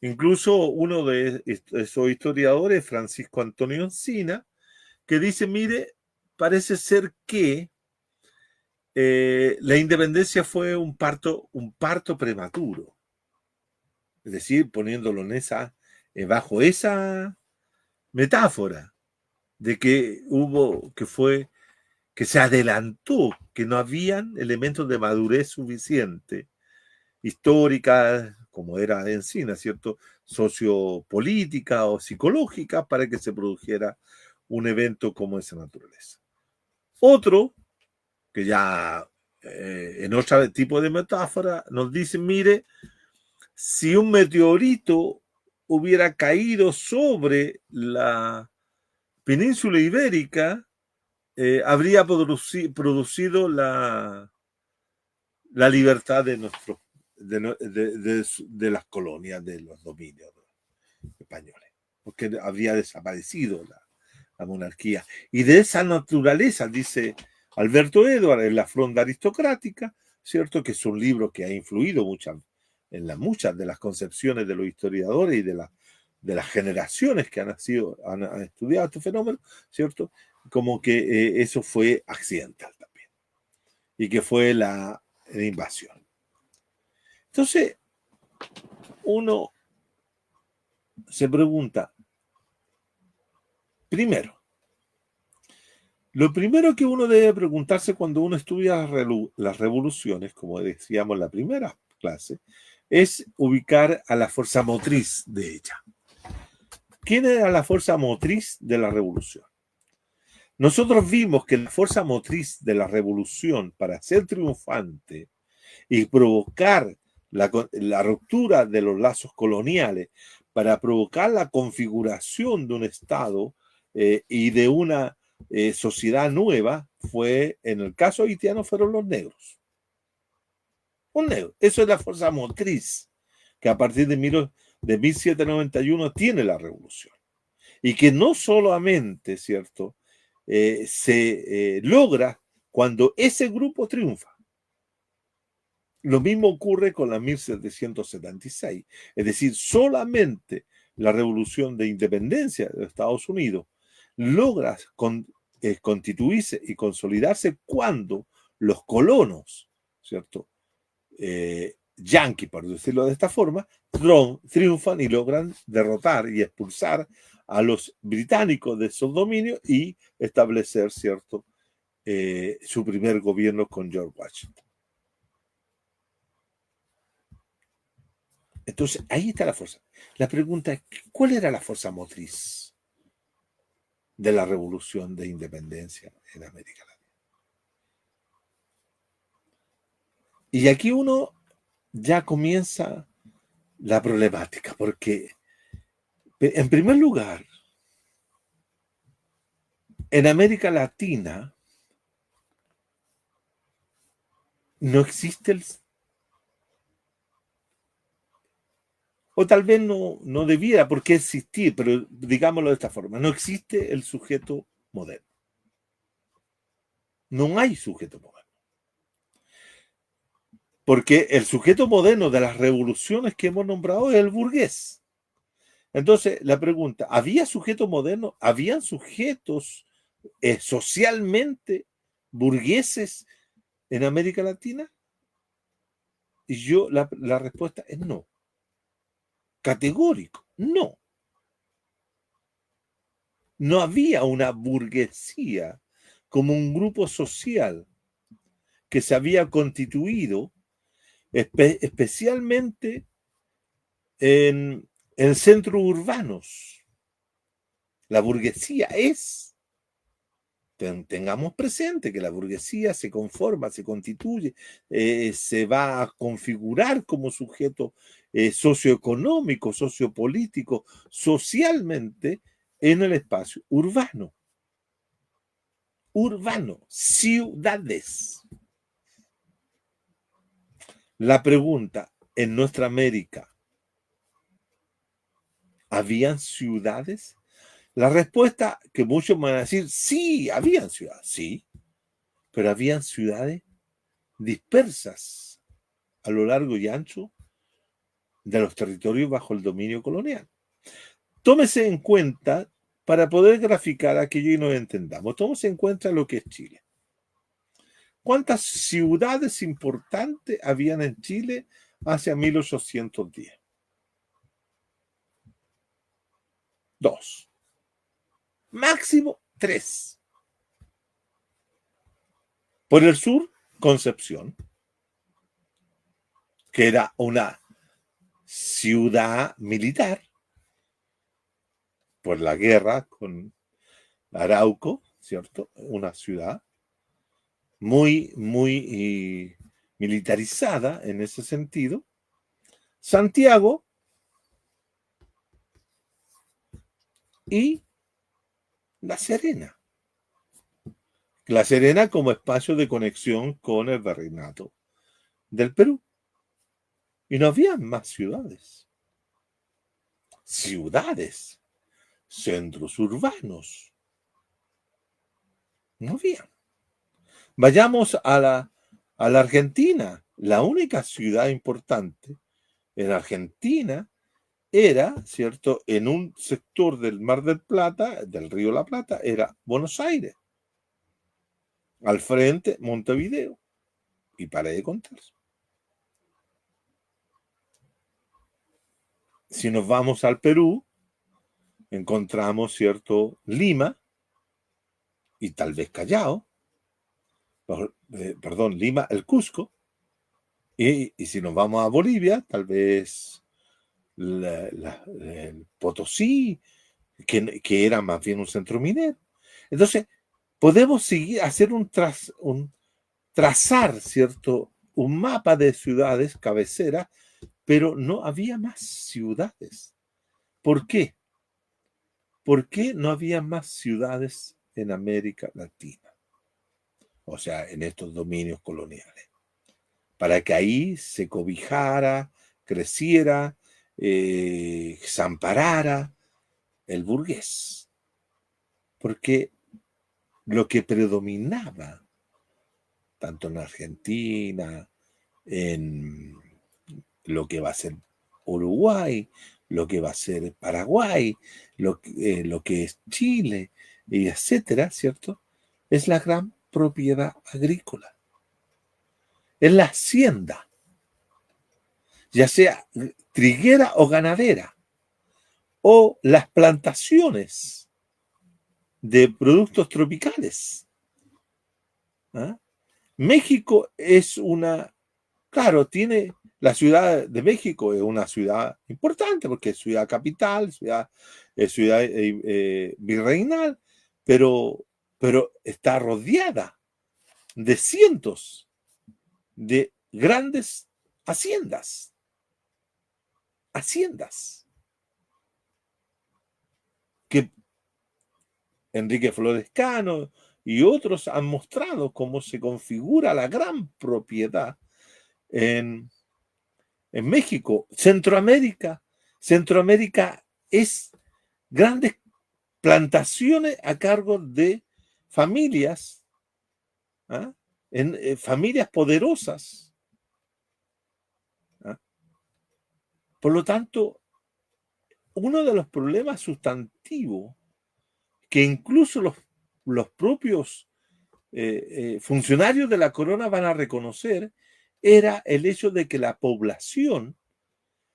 Incluso uno de esos historiadores, Francisco Antonio Encina, que dice, mire, parece ser que la independencia fue un parto prematuro. Es decir, poniéndolo bajo esa metáfora de que que se adelantó, que no habían elementos de madurez suficiente, histórica, como era Encina, ¿cierto?, sociopolítica o psicológica, para que se produjera un evento como esa naturaleza. Otro, que ya en otro tipo de metáfora, nos dice, mire, si un meteorito hubiera caído sobre la península ibérica, habría producido la libertad de las colonias, de los dominios españoles, porque habría desaparecido la monarquía. Y de esa naturaleza, dice Alberto Edwards, en La Fronda Aristocrática, ¿cierto?, que es un libro que ha influido muchas de las concepciones de los historiadores y de la de las generaciones que han estudiado este fenómeno, ¿cierto? Como que eso fue accidental también y que fue la invasión. Entonces, uno se pregunta, primero, lo primero que uno debe preguntarse cuando uno estudia las revoluciones, como decíamos en la primera clase, es ubicar a la fuerza motriz de ella. ¿Quién era la fuerza motriz de la revolución? Nosotros vimos que la fuerza motriz de la revolución para ser triunfante y provocar la ruptura de los lazos coloniales, para provocar la configuración de un Estado y de una sociedad nueva, fue, en el caso haitiano, fueron los negros. Un negro. Eso es la fuerza motriz que a partir de 1791 tiene la revolución. Y que no solamente, ¿cierto?, se logra cuando ese grupo triunfa. Lo mismo ocurre con la 1776. Es decir, solamente la revolución de independencia de Estados Unidos logra constituirse y consolidarse cuando los colonos, ¿cierto?, yanquis, por decirlo de esta forma, triunfan y logran derrotar y expulsar a los británicos de esos dominios y establecer, ¿cierto?, su primer gobierno con George Washington. Entonces, ahí está la fuerza. La pregunta es, ¿cuál era la fuerza motriz de la revolución de independencia en América Latina? Y aquí uno ya comienza la problemática, porque, en primer lugar, en América Latina no existe o tal vez no debiera por qué existir, pero digámoslo de esta forma, no existe el sujeto moderno. No hay sujeto moderno. Porque el sujeto moderno de las revoluciones que hemos nombrado es el burgués. Entonces, la pregunta, ¿había sujeto moderno? ¿Habían sujetos socialmente burgueses en América Latina? Y la respuesta es no. Categórico, no. No había una burguesía como un grupo social que se había constituido especialmente en centros urbanos. La burguesía tengamos presente que la burguesía se conforma, se constituye, se va a configurar como sujeto socioeconómico, sociopolítico, socialmente en el espacio urbano. Urbano, ciudades. La pregunta, en nuestra América, ¿habían ciudades? La respuesta que muchos van a decir, sí, habían ciudades, sí, pero habían ciudades dispersas a lo largo y ancho de los territorios bajo el dominio colonial. Tómese en cuenta, para poder graficar aquello y nos entendamos, tómese en cuenta lo que es Chile. ¿Cuántas ciudades importantes habían en Chile hacia 1810? 2. Máximo 3. Por el sur, Concepción, que era una ciudad militar por la guerra con Arauco, ¿cierto? Una ciudad muy, muy militarizada en ese sentido. Santiago y La Serena. La Serena como espacio de conexión con el virreinato del Perú. Y no había más ciudades. Ciudades, centros urbanos. No había. Vayamos a la Argentina. La única ciudad importante en Argentina era, ¿cierto? En un sector del Mar del Plata, del Río La Plata, era Buenos Aires. Al frente, Montevideo. Y paré de contar. Si nos vamos al Perú, encontramos, ¿cierto? Lima y tal vez Callao. Perdón, Lima, el Cusco. Y si nos vamos a Bolivia, tal vez el Potosí, que era más bien un centro minero. Entonces, podemos seguir, hacer trazar, ¿cierto? Un mapa de ciudades cabeceras, pero no había más ciudades. ¿Por qué? ¿Por qué no había más ciudades en América Latina? O sea, en estos dominios coloniales. Para que ahí se cobijara, creciera, se amparara el burgués. Porque lo que predominaba, tanto en Argentina, en lo que va a ser Uruguay, lo que va a ser Paraguay, lo que es Chile, y etcétera, ¿cierto? Es la gran propiedad agrícola. Es la hacienda, ya sea triguera o ganadera, o las plantaciones de productos tropicales. ¿Ah? México es claro, tiene la Ciudad de México, es una ciudad importante porque es ciudad capital, ciudad virreinal, pero está rodeada de cientos de grandes haciendas que Enrique Flores Cano y otros han mostrado cómo se configura la gran propiedad en México. Centroamérica es grandes plantaciones a cargo de familias, ¿ah? Familias poderosas. ¿Ah? Por lo tanto, uno de los problemas sustantivos que incluso los propios funcionarios de la corona van a reconocer era el hecho de que la población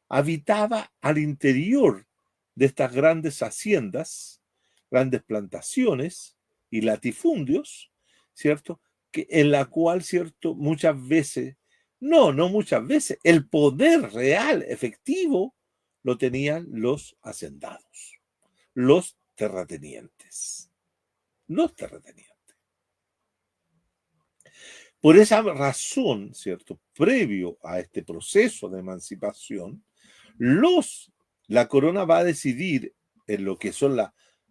habitaba al interior de estas grandes haciendas, grandes plantaciones y latifundios, ¿cierto? En la cual, ¿cierto? Muchas veces, no muchas veces, el poder real, efectivo, lo tenían los hacendados, los terratenientes. Los terratenientes. Por esa razón, ¿cierto? Previo a este proceso de emancipación, la corona va a decidir en lo que son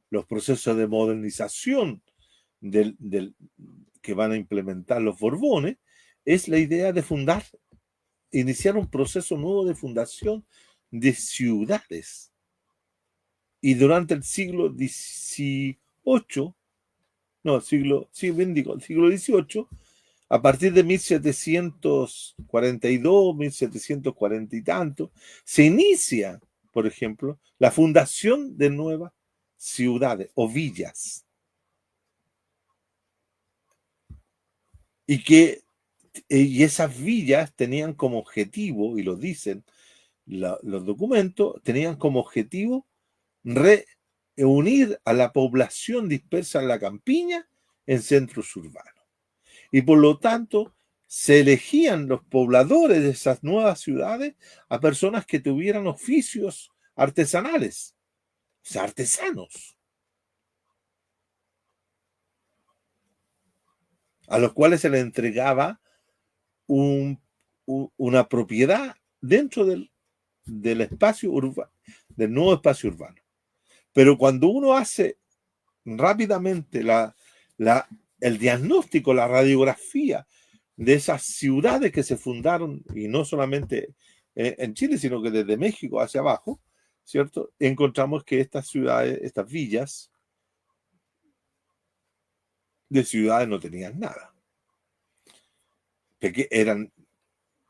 los procesos de modernización que van a implementar los Borbones, es la idea de iniciar un proceso nuevo de fundación de ciudades. Y durante el siglo XVIII, siglo XVIII, a partir de 1742, 1740 y tanto, se inicia, por ejemplo, la fundación de nuevas ciudades o villas. Y esas villas tenían como objetivo, y lo dicen los documentos, tenían como objetivo reunir a la población dispersa en la campiña en centros urbanos. Y por lo tanto, se elegían los pobladores de esas nuevas ciudades a personas que tuvieran oficios artesanales, o sea, artesanos, a los cuales se les entregaba una propiedad dentro del espacio urbano, del nuevo espacio urbano. Pero cuando uno hace rápidamente el diagnóstico, la radiografía de esas ciudades que se fundaron, y no solamente en Chile, sino que desde México hacia abajo, ¿cierto? Encontramos que estas ciudades, estas villas de ciudades no tenían nada. Eran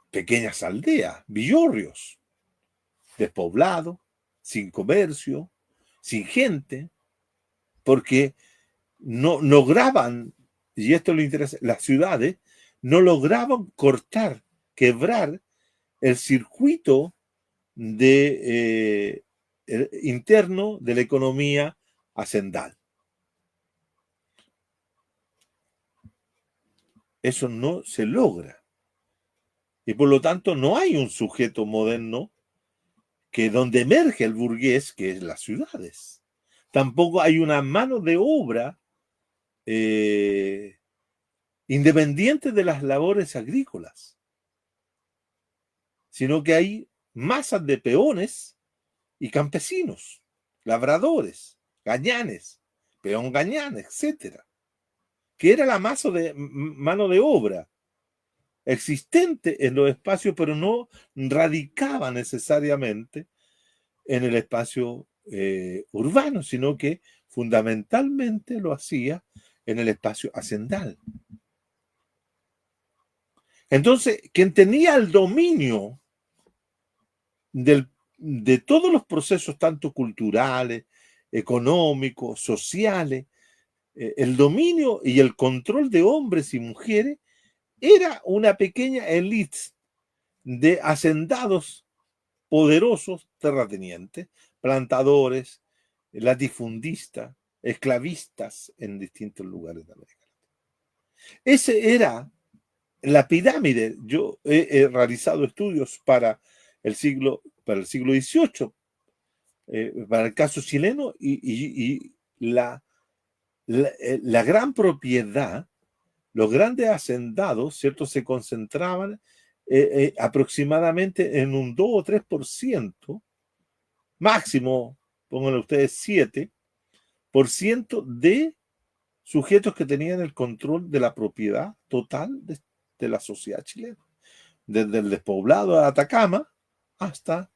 pequeñas aldeas, villorrios, despoblados, sin comercio, sin gente, porque no lograban, y esto le interesa, las ciudades no lograban cortar, quebrar el circuito interno de la economía hacendal. Eso no se logra. Y por lo tanto no hay un sujeto moderno que donde emerge el burgués, que es las ciudades. Tampoco hay una mano de obra independiente de las labores agrícolas, sino que hay masas de peones y campesinos, labradores, gañanes, peón gañán, etcétera, que era la mano de obra existente en los espacios, pero no radicaba necesariamente en el espacio urbano, sino que fundamentalmente lo hacía en el espacio hacendal. Entonces, quien tenía el dominio de todos los procesos, tanto culturales, económicos, sociales, el dominio y el control de hombres y mujeres, era una pequeña élite de hacendados poderosos terratenientes, plantadores, latifundistas, esclavistas en distintos lugares de América Latina. Ese era la pirámide. Yo he realizado estudios para el siglo XVIII, para el caso chileno, y la gran propiedad, los grandes hacendados, ¿cierto?, se concentraban aproximadamente en un 2 o 3%, máximo, pónganle ustedes 7%, de sujetos que tenían el control de la propiedad total de la sociedad chilena, desde el despoblado de Atacama hasta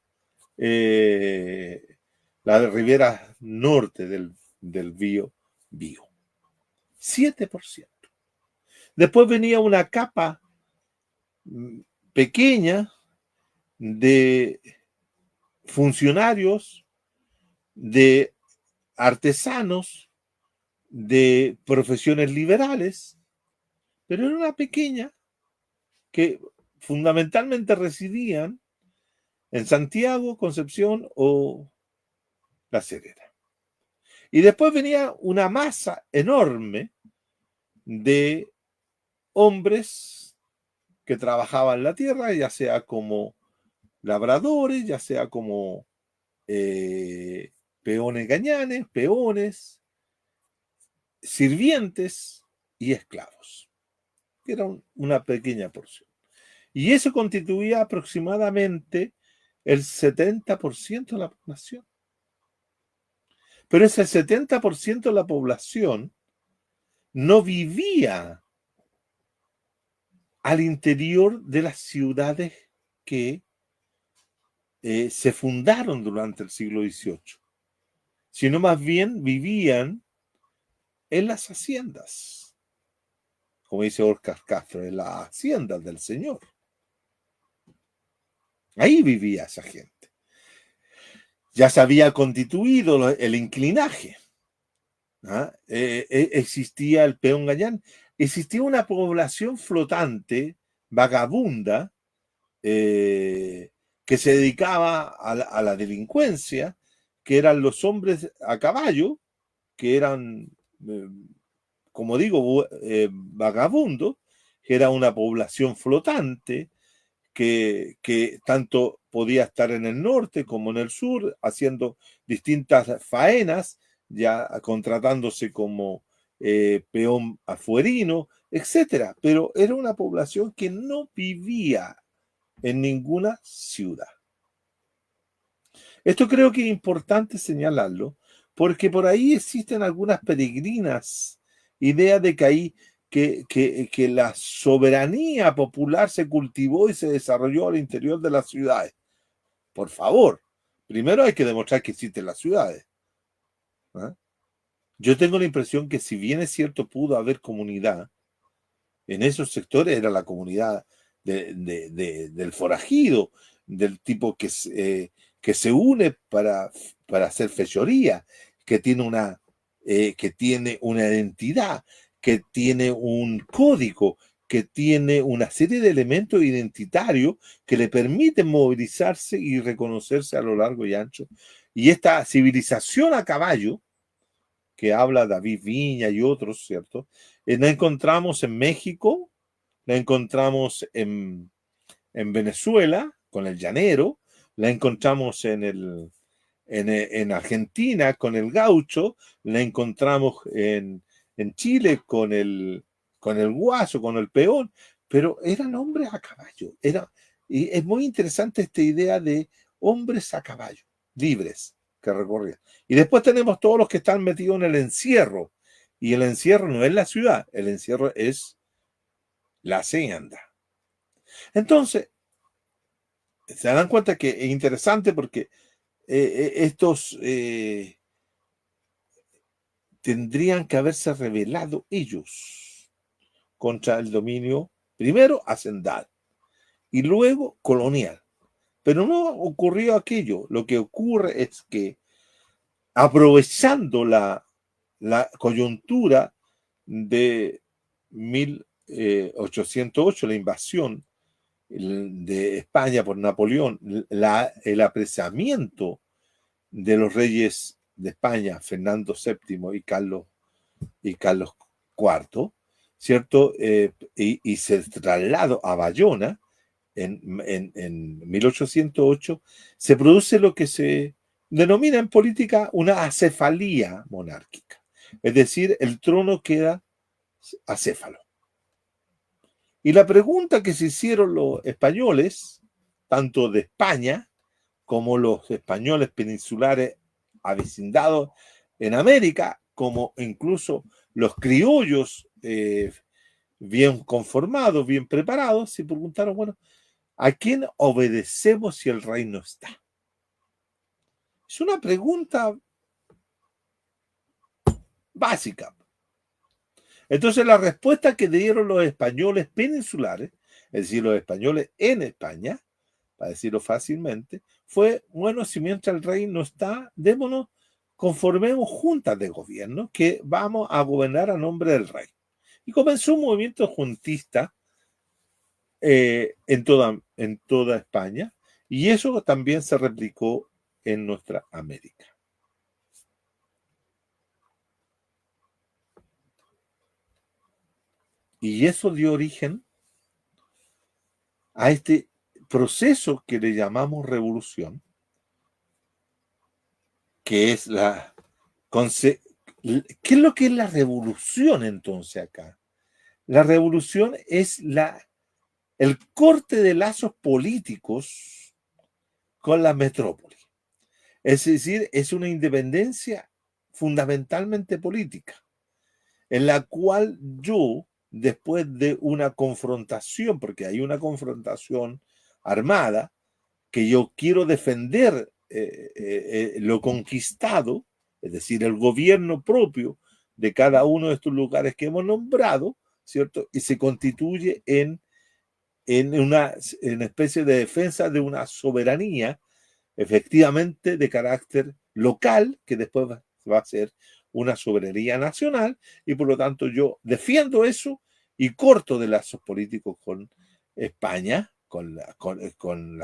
la ribera norte del Bío. 7%. Después venía una capa pequeña de funcionarios, de artesanos, de profesiones liberales, pero era una pequeña que fundamentalmente residían en Santiago, Concepción o La Serena. Y después venía una masa enorme de hombres que trabajaban la tierra, ya sea como labradores, ya sea como peones gañanes, peones, sirvientes y esclavos, que era una pequeña porción. Y eso constituía aproximadamente el 70% de la población. Pero ese 70% de la población no vivía al interior de las ciudades que se fundaron durante el siglo XVIII, sino más bien vivían en las haciendas, como dice Óscar Castro, en las haciendas del Señor. Ahí vivía esa gente. Ya se había constituido el inclinaje. Existía el peón gañán. Existía una población flotante, vagabunda, que se dedicaba a la delincuencia, que eran los hombres a caballo, que eran, como digo, vagabundos, que era una población flotante, que tanto podía estar en el norte como en el sur, haciendo distintas faenas, ya contratándose como peón afuerino, etcétera. Pero era una población que no vivía en ninguna ciudad. Esto creo que es importante señalarlo, porque por ahí existen algunas peregrinas ideas de que ahí que la soberanía popular se cultivó y se desarrolló al interior de las ciudades. Por favor, primero hay que demostrar que existen las ciudades. Yo tengo la impresión que si bien es cierto pudo haber comunidad, en esos sectores era la comunidad del forajido, del tipo que que se une para hacer fechoría, que tiene una identidad, que tiene un código, que tiene una serie de elementos identitarios que le permiten movilizarse y reconocerse a lo largo y ancho. Y esta civilización a caballo, que habla David Viña y otros, ¿cierto? La encontramos en México, la encontramos en Venezuela, con el llanero, la encontramos en Argentina con el gaucho, la encontramos en Chile con el guaso, con el peón, pero eran hombres a caballo. Y es muy interesante esta idea de hombres a caballo, libres, que recorrían. Y después tenemos todos los que están metidos en el encierro. Y el encierro no es la ciudad, el encierro es la hacienda. Entonces, se dan cuenta que es interesante porque estos tendrían que haberse rebelado ellos contra el dominio, primero hacendal y luego colonial. Pero no ocurrió aquello. Lo que ocurre es que, aprovechando la coyuntura de 1808, la invasión de España por Napoleón, el apresamiento de los reyes de España, Fernando VII y Carlos IV, ¿cierto? Y se trasladó a Bayona en 1808, se produce lo que se denomina en política una acefalía monárquica. Es decir, el trono queda acéfalo. Y la pregunta que se hicieron los españoles, tanto de España como los españoles peninsulares avecindados en América, como incluso los criollos bien conformados, bien preparados, se preguntaron, bueno, ¿a quién obedecemos si el rey no está? Es una pregunta básica. Entonces la respuesta que dieron los españoles peninsulares, es decir, los españoles en España, para decirlo fácilmente, fue, bueno, si mientras el rey no está, démonos, conformemos juntas de gobierno que vamos a gobernar a nombre del rey. Y comenzó un movimiento juntista en toda España, y eso también se replicó en nuestra América. Y eso dio origen a este proceso que le llamamos revolución, que es ¿qué es lo que es la revolución entonces acá? La revolución es el corte de lazos políticos con la metrópoli. Es decir, es una independencia fundamentalmente política, en la cual yo, después de una confrontación, porque hay una confrontación armada, que yo quiero defender lo conquistado, es decir, el gobierno propio de cada uno de estos lugares que hemos nombrado, ¿cierto? Y se constituye en una especie de defensa de una soberanía, efectivamente, de carácter local, que después va a ser una soberanía nacional, y por lo tanto yo defiendo eso y corto de lazos políticos con España, con la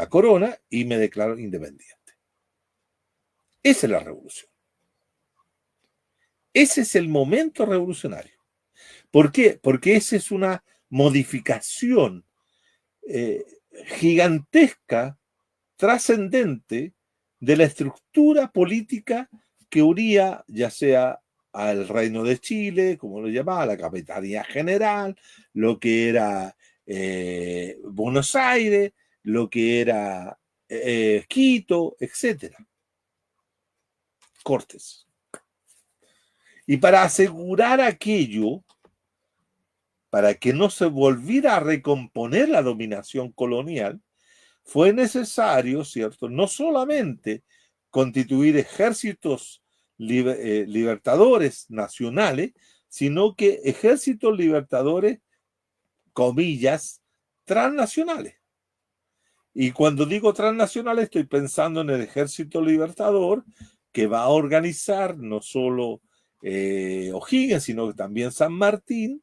corona, y me declaro independiente. Esa es la revolución. Ese es el momento revolucionario. ¿Por qué? Porque esa es una modificación gigantesca, trascendente, de la estructura política que unía ya sea al Reino de Chile, como lo llamaba, la Capitanía General, lo que era Buenos Aires, lo que era Quito, etc. Cortes. Y para asegurar aquello, para que no se volviera a recomponer la dominación colonial, fue necesario, ¿cierto?, no solamente constituir ejércitos libertadores nacionales, sino que ejércitos libertadores, comillas, transnacionales. Y cuando digo transnacional estoy pensando en el Ejército Libertador, que va a organizar no solo O'Higgins, sino también San Martín,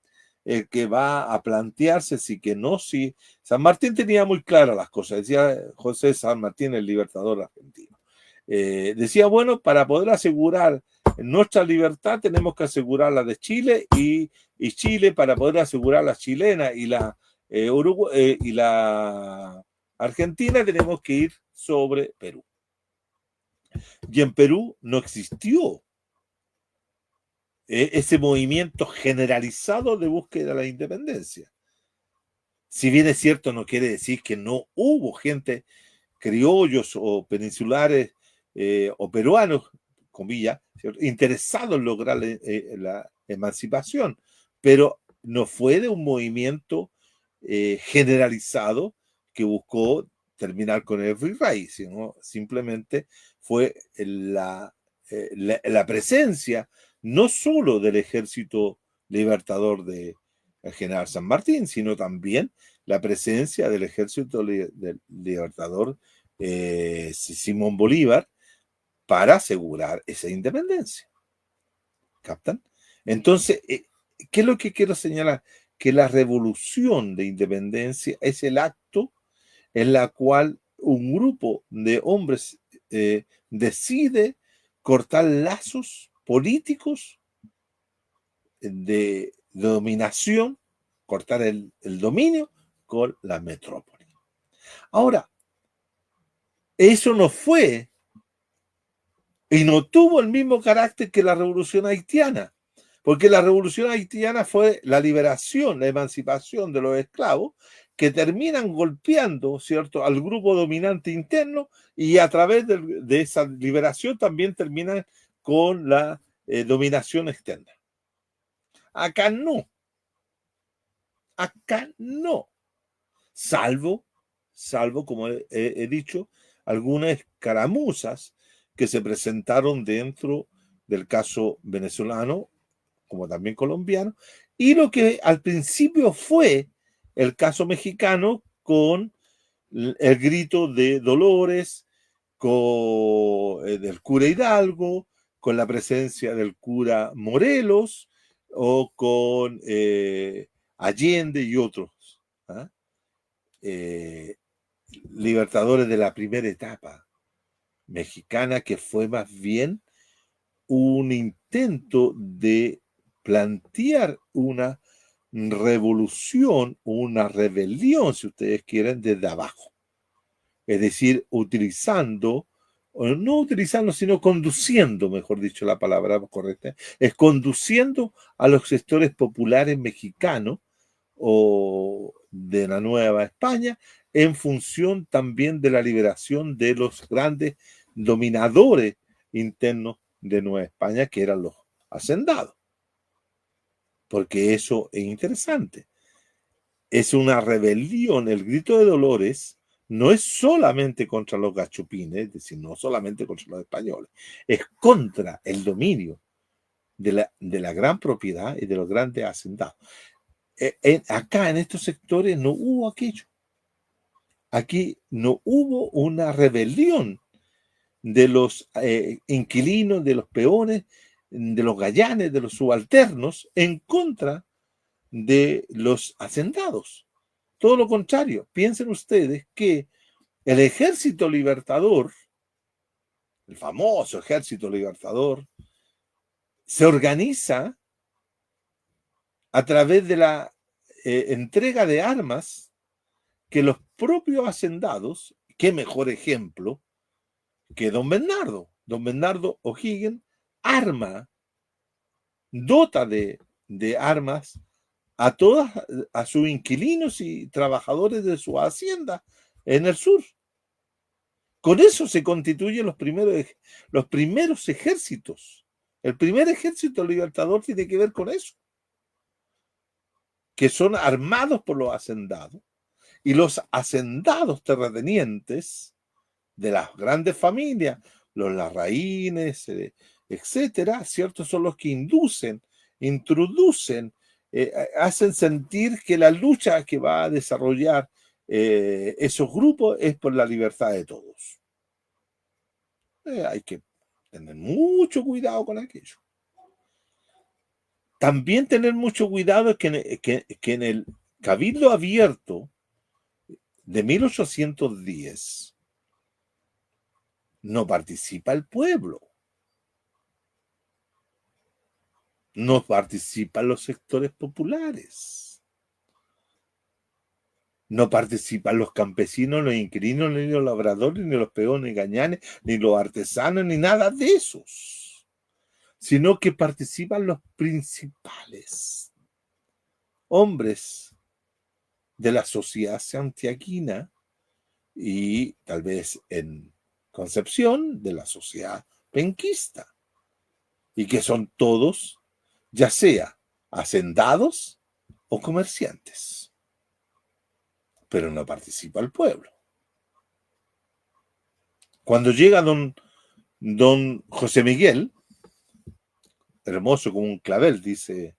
que va a plantearse si que no, si San Martín tenía muy claras las cosas, decía José San Martín, el libertador argentino. Decía, bueno, para poder asegurar nuestra libertad tenemos que asegurar la de Chile y Chile para poder asegurar la chilena y la Uruguay y la Argentina tenemos que ir sobre Perú. Y en Perú no existió ese movimiento generalizado de búsqueda de la independencia. Si bien es cierto, no quiere decir que no hubo gente, criollos o peninsulares o peruanos, comillas, ¿cierto?, interesados en lograr la emancipación, pero no fue de un movimiento generalizado que buscó terminar con el virrey, sino simplemente fue la presencia no solo del ejército libertador de general San Martín, sino también la presencia del ejército del libertador Simón Bolívar para asegurar esa independencia. ¿Captan? Entonces, ¿qué es lo que quiero señalar? Que la revolución de independencia es el acto en la cual un grupo de hombres decide cortar lazos políticos de dominación, cortar el dominio con la metrópoli. Ahora, eso no fue y no tuvo el mismo carácter que la revolución haitiana, porque la revolución haitiana fue la liberación, la emancipación de los esclavos, que terminan golpeando, ¿cierto?, al grupo dominante interno y a través de esa liberación también terminan con la dominación externa. Acá no. Acá no. Salvo, como he dicho, algunas escaramuzas que se presentaron dentro del caso venezolano, como también colombiano, y lo que al principio fue el caso mexicano con el grito de Dolores, del cura Hidalgo, con la presencia del cura Morelos o con Allende y otros libertadores de la primera etapa mexicana, que fue más bien un intento de plantear una revolución, una rebelión, si ustedes quieren, desde abajo. Es decir, utilizando, o no utilizando, sino conduciendo, mejor dicho la palabra correcta, es conduciendo a los sectores populares mexicanos o de la Nueva España en función también de la liberación de los grandes dominadores internos de Nueva España, que eran los hacendados. Porque eso es interesante. Es una rebelión. El grito de Dolores no es solamente contra los gachupines, es decir, no solamente contra los españoles, es contra el dominio de la gran propiedad y de los grandes hacendados. Acá en estos sectores no hubo aquello. Aquí no hubo una rebelión de los inquilinos, de los peones, de los gallanes, de los subalternos en contra de los hacendados. Todo lo contrario, piensen ustedes que el ejército libertador, el famoso ejército libertador, se organiza a través de la entrega de armas que los propios hacendados, qué mejor ejemplo que don Bernardo. Don Bernardo O'Higgins dota de armas a sus inquilinos y trabajadores de su hacienda en el sur. Con eso se constituyen los primeros ejércitos. El primer ejército libertador tiene que ver con eso, que son armados por los hacendados, y los hacendados terratenientes de las grandes familias, los Larraínes, etcétera, ¿cierto? Son los que introducen, hacen sentir que la lucha que va a desarrollar esos grupos es por la libertad de todos. Hay que tener mucho cuidado con aquello. También tener mucho cuidado que en el Cabildo Abierto de 1810 no participa el pueblo, no participan los sectores populares, no participan los campesinos, los inquilinos, ni los labradores, ni los peones, gañanes, ni los artesanos, ni nada de esos, sino que participan los principales hombres de la sociedad santiaguina y tal vez en Concepción de la sociedad penquista, y que son todos, ya sea hacendados o comerciantes, pero no participa el pueblo. Cuando llega don José Miguel, hermoso como un clavel, dice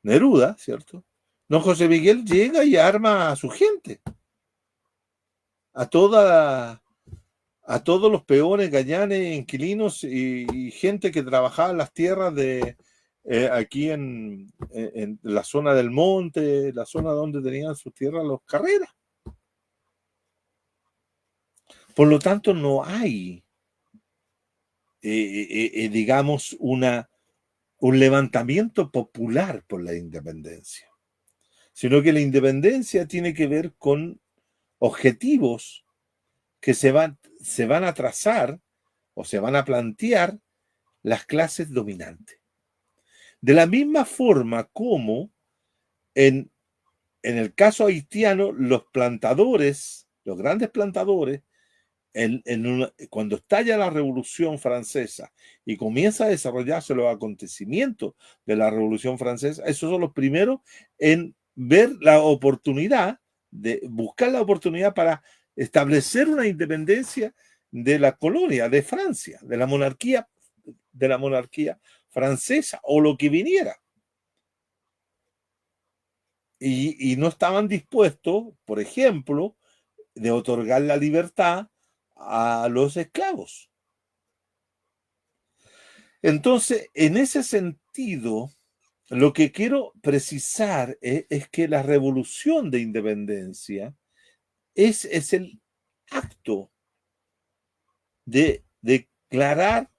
Neruda, ¿cierto? Don José Miguel llega y arma a su gente, a todos los peones, gañanes, inquilinos y gente que trabajaba en las tierras de aquí en la zona del monte, la zona donde tenían sus tierras los carreras. Por lo tanto, no hay, digamos, un levantamiento popular por la independencia, sino que la independencia tiene que ver con objetivos que se van a trazar o se van a plantear las clases dominantes. De la misma forma como en el caso haitiano, los plantadores, los grandes plantadores, cuando estalla la Revolución Francesa y comienza a desarrollarse los acontecimientos de la Revolución Francesa, esos son los primeros en ver la oportunidad, de buscar la oportunidad para establecer una independencia de la colonia de Francia, de la monarquía francesa o lo que viniera. Y no estaban dispuestos, por ejemplo, de otorgar la libertad a los esclavos. Entonces, en ese sentido, lo que quiero precisar es que la revolución de independencia es el acto de declarar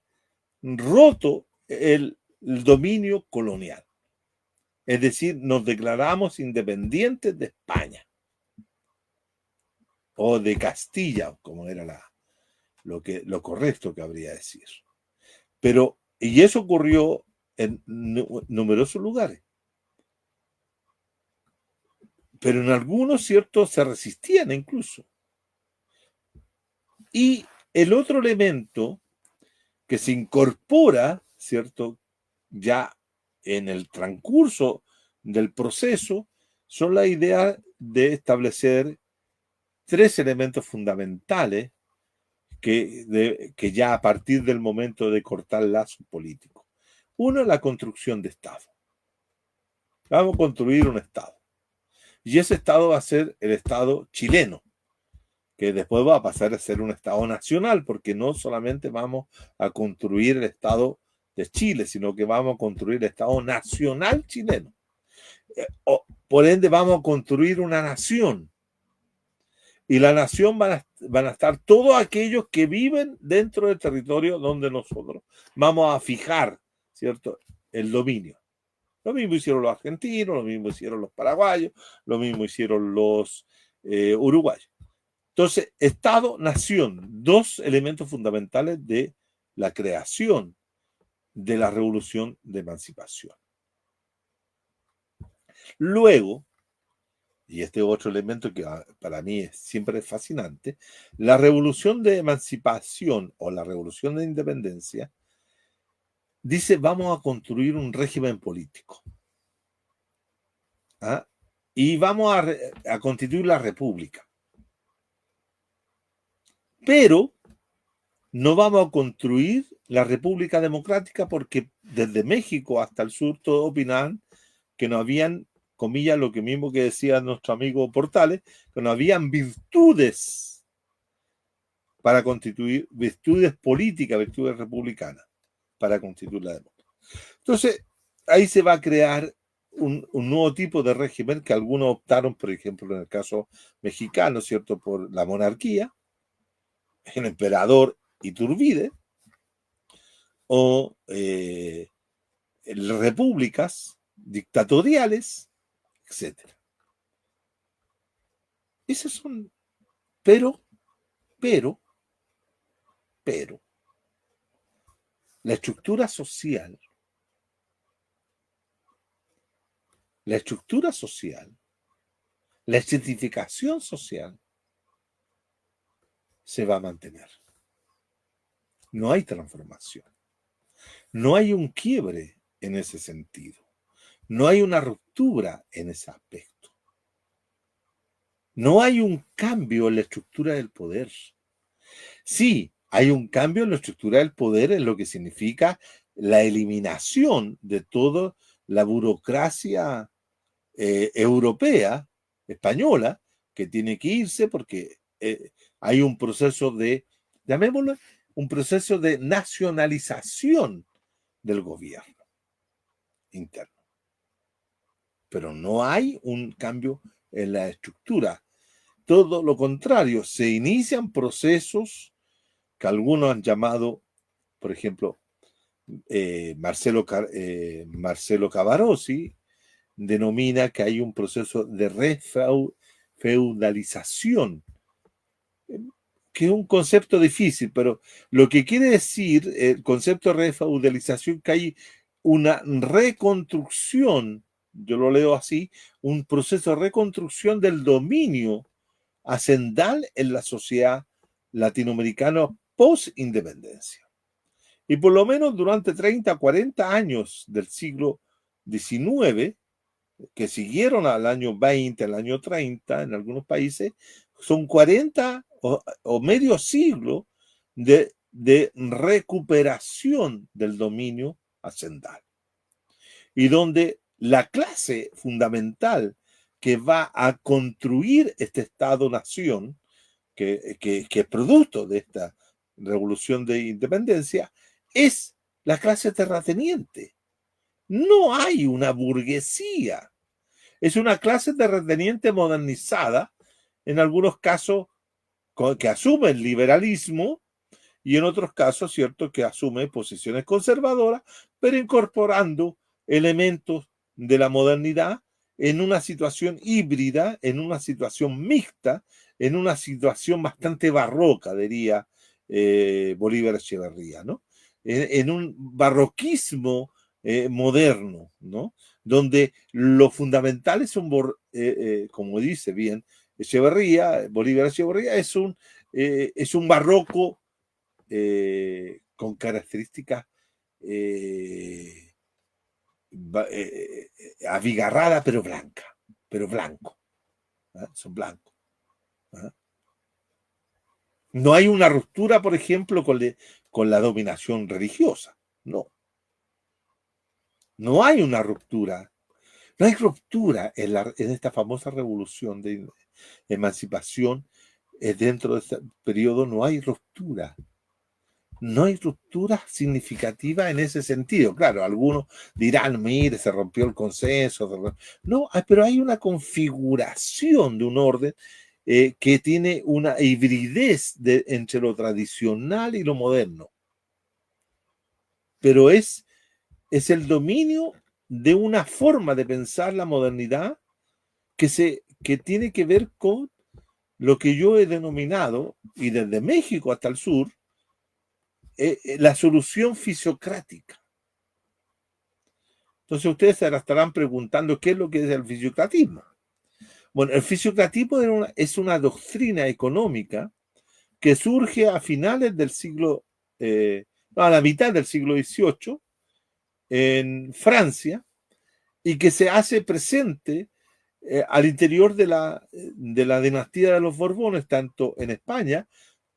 roto el dominio colonial. Es decir, nos declaramos independientes de España o de Castilla, como era lo correcto que habría decir. Y eso ocurrió en numerosos lugares. Pero en algunos, ¿cierto?, se resistían incluso. Y el otro elemento que se incorpora, ¿cierto?, ya en el transcurso del proceso, son la idea de establecer tres elementos fundamentales que ya a partir del momento de cortar lazos políticos. Uno, la construcción de Estado. Vamos a construir un Estado. Y ese Estado va a ser el Estado chileno, que después va a pasar a ser un Estado nacional, porque no solamente vamos a construir el Estado de Chile, sino que vamos a construir el Estado nacional chileno. Por ende, vamos a construir una nación. Y la nación van a estar todos aquellos que viven dentro del territorio donde nosotros vamos a fijar, ¿cierto?, el dominio. Lo mismo hicieron los argentinos, lo mismo hicieron los paraguayos, lo mismo hicieron los uruguayos. Entonces, Estado-nación, dos elementos fundamentales de la creación de la revolución de emancipación. Luego, y este otro elemento que para mí siempre es fascinante, la revolución de emancipación o la revolución de independencia dice: vamos a construir un régimen político. ¿Ah? Y vamos a constituir la república. Pero no vamos a construir la república democrática porque desde México hasta el sur todos opinaban que no habían comillas, lo que mismo que decía nuestro amigo Portales, que no habían virtudes para constituir, virtudes políticas, virtudes republicanas, para constituir la democracia. Entonces, ahí se va a crear un nuevo tipo de régimen que algunos optaron, por ejemplo, en el caso mexicano, ¿cierto?, por la monarquía, el emperador Iturbide, o repúblicas dictatoriales, etcétera. Esos son, pero, la estructura social, la estratificación social se va a mantener. No hay transformación. No hay un quiebre en ese sentido. No hay una ruptura en ese aspecto. No hay un cambio en la estructura del poder. Sí, hay un cambio en la estructura del poder en lo que significa la eliminación de toda la burocracia europea, española, que tiene que irse porque hay un proceso de, llamémoslo, un proceso de nacionalización del gobierno interno. Pero no hay un cambio en la estructura. Todo lo contrario, se inician procesos que algunos han llamado, por ejemplo, Marcelo Cavarossi denomina que hay un proceso de refeudalización, que es un concepto difícil, pero lo que quiere decir el concepto de refeudalización, que hay una reconstrucción, yo lo leo así, un proceso de reconstrucción del dominio hacendal en la sociedad latinoamericana post-independencia. Y por lo menos durante 30, 40 años del siglo XIX, que siguieron al año 20, al año 30 en algunos países, son 40 o medio siglo de recuperación del dominio hacendal. Y donde la clase fundamental que va a construir este Estado-nación, que es producto de esta revolución de independencia, es la clase terrateniente. No hay una burguesía. Es una clase terrateniente modernizada, en algunos casos que asume el liberalismo y en otros casos, cierto, que asume posiciones conservadoras, pero incorporando elementos de la modernidad en una situación híbrida, en una situación mixta, en una situación bastante barroca, diría Bolívar Echeverría, ¿no? En un barroquismo moderno, ¿no? Donde lo fundamental son, como dice bien Echeverría, Bolívar Echeverría, es un barroco con características abigarrada, pero blanca, pero blanco. ¿Eh? Son blancos. ¿Eh? No hay una ruptura, por ejemplo, con la dominación religiosa. No. No hay una ruptura. No hay ruptura en esta famosa revolución de emancipación. Dentro de este periodo no hay ruptura. No hay ruptura significativa en ese sentido. Claro, algunos dirán, mire, se rompió el consenso. No, pero hay una configuración de un orden que tiene una hibridez entre lo tradicional y lo moderno. Pero es el dominio de una forma de pensar la modernidad que tiene que ver con lo que yo he denominado, y desde México hasta el sur, la solución fisiocrática. Entonces ustedes se estarán preguntando qué es lo que es el fisiocratismo. Bueno, el fisiocratismo es una doctrina económica que surge a finales del siglo, a la mitad del siglo XVIII en Francia y que se hace presente al interior de la dinastía de los Borbones, tanto en España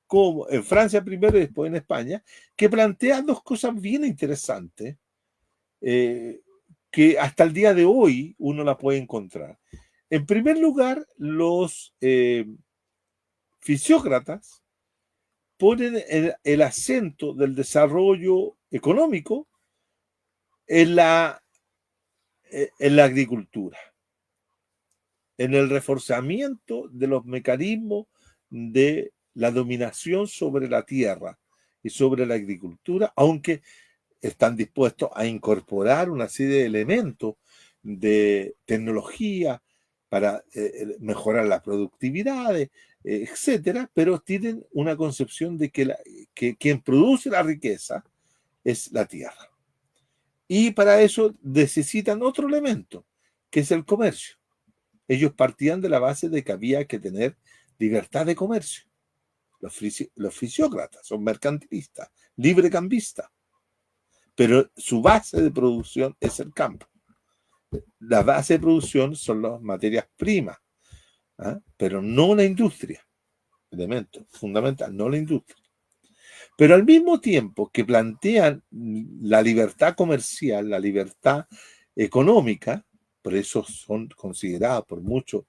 como en Francia primero y después en España, que plantea dos cosas bien interesantes que hasta el día de hoy uno la puede encontrar. En primer lugar, los fisiócratas ponen el acento del desarrollo económico en la agricultura, en el reforzamiento de los mecanismos de la dominación sobre la tierra y sobre la agricultura, aunque están dispuestos a incorporar una serie de elementos de tecnología para mejorar la productividad, etcétera, pero tienen una concepción de que quien produce la riqueza es la tierra. Y para eso necesitan otro elemento, que es el comercio. Ellos partían de la base de que había que tener libertad de comercio. Los fisiócratas son mercantilistas, librecambistas, pero su base de producción es el campo. La base de producción son las materias primas, pero no la industria. Elemento fundamental, no la industria. Pero al mismo tiempo que plantean la libertad comercial, la libertad económica, por eso son considerados por muchos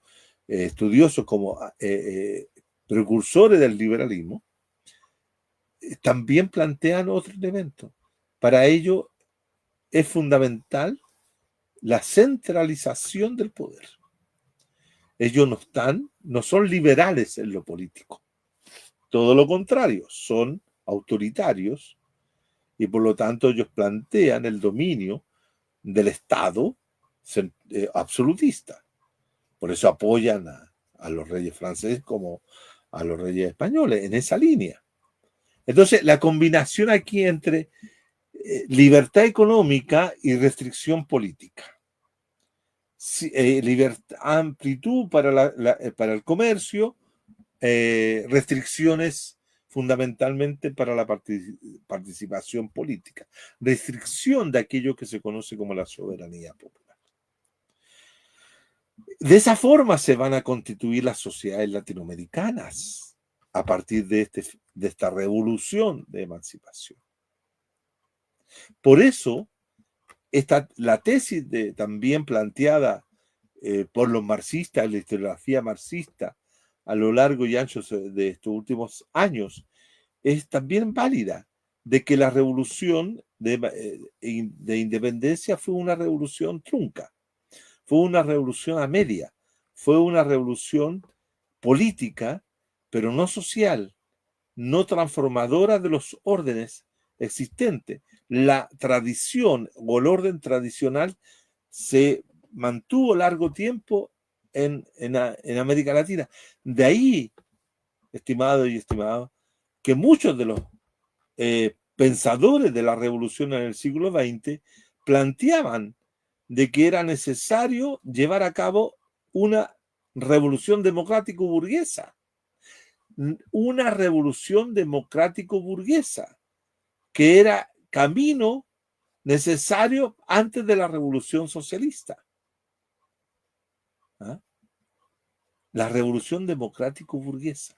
estudiosos como precursores del liberalismo, también plantean otro elemento. Para ello es fundamental la centralización del poder. Ellos no son liberales en lo político. Todo lo contrario, son autoritarios y por lo tanto ellos plantean el dominio del Estado absolutista. Por eso apoyan a los reyes franceses como a los reyes españoles en esa línea. Entonces, la combinación aquí entre libertad económica y restricción política. Libertad, amplitud para el comercio, restricciones fundamentalmente para la participación política, restricción de aquello que se conoce como la soberanía popular. De esa forma se van a constituir las sociedades latinoamericanas a partir de esta revolución de emancipación. Por eso, la tesis también planteada por los marxistas, la historiografía marxista, a lo largo y ancho de estos últimos años, es también válida, de que la revolución de independencia fue una revolución trunca, fue una revolución a media, fue una revolución política, pero no social, no transformadora de los órdenes existentes. La tradición o el orden tradicional se mantuvo largo tiempo en América Latina. De ahí, estimado y estimado, que muchos de los pensadores de la revolución en el siglo XX planteaban de que era necesario llevar a cabo una revolución democrático-burguesa. Una revolución democrático-burguesa, que era camino necesario antes de la revolución socialista. La revolución democrático-burguesa.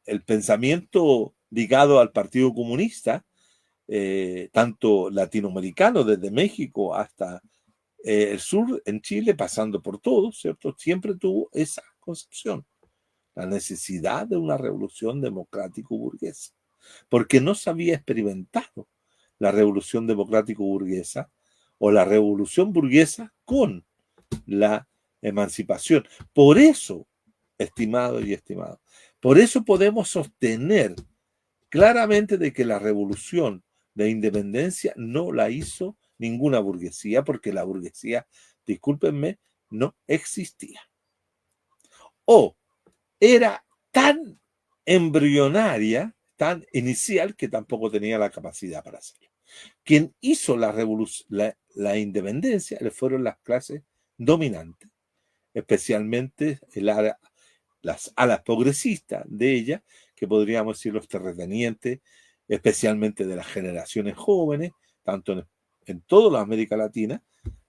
El pensamiento ligado al Partido Comunista, tanto latinoamericano, desde México hasta el sur en Chile, pasando por todo, ¿cierto? Siempre tuvo esa concepción, la necesidad de una revolución democrático-burguesa, porque no se había experimentado la revolución democrático-burguesa o la revolución burguesa con la emancipación. Por eso, estimado y estimado, por eso podemos sostener claramente de que la revolución de independencia no la hizo ninguna burguesía, porque la burguesía, discúlpenme, no existía. O era tan embrionaria, tan inicial, que tampoco tenía la capacidad para hacerlo. Quien hizo la independencia fueron las clases dominantes, especialmente las alas progresistas de ella, que podríamos decir los terratenientes, especialmente de las generaciones jóvenes, tanto en toda la América Latina,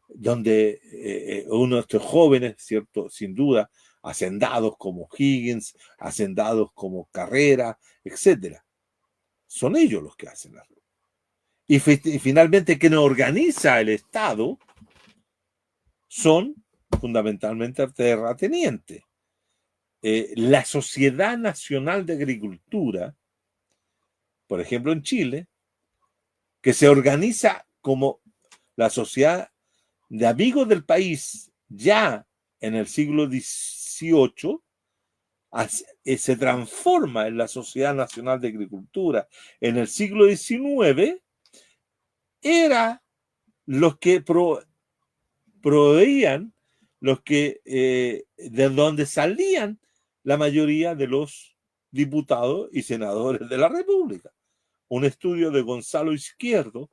donde uno de estos jóvenes, ¿cierto? Sin duda, hacendados como Higgins, hacendados como Carrera, etcétera, son ellos los que hacen la revolución. Y finalmente quien organiza el Estado son fundamentalmente terratenientes. La Sociedad Nacional de Agricultura, por ejemplo en Chile, que se organiza como la Sociedad de Amigos del País ya en el siglo XVIII, se transforma en la Sociedad Nacional de Agricultura en el siglo XIX, era los que proveían, los que de donde salían la mayoría de los diputados y senadores de la República. Un estudio de Gonzalo Izquierdo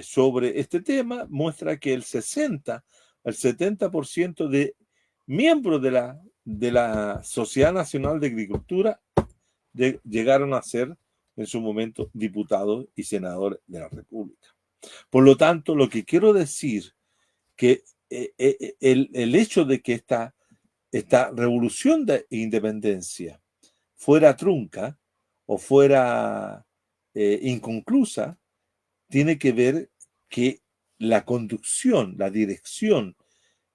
sobre este tema muestra que el 60 al 70% de miembros de la Sociedad Nacional de Agricultura llegaron a ser en su momento diputados y senadores de la República. Por lo tanto, lo que quiero decir que el hecho de que esta revolución de independencia fuera trunca o fuera inconclusa, tiene que ver que la conducción, la dirección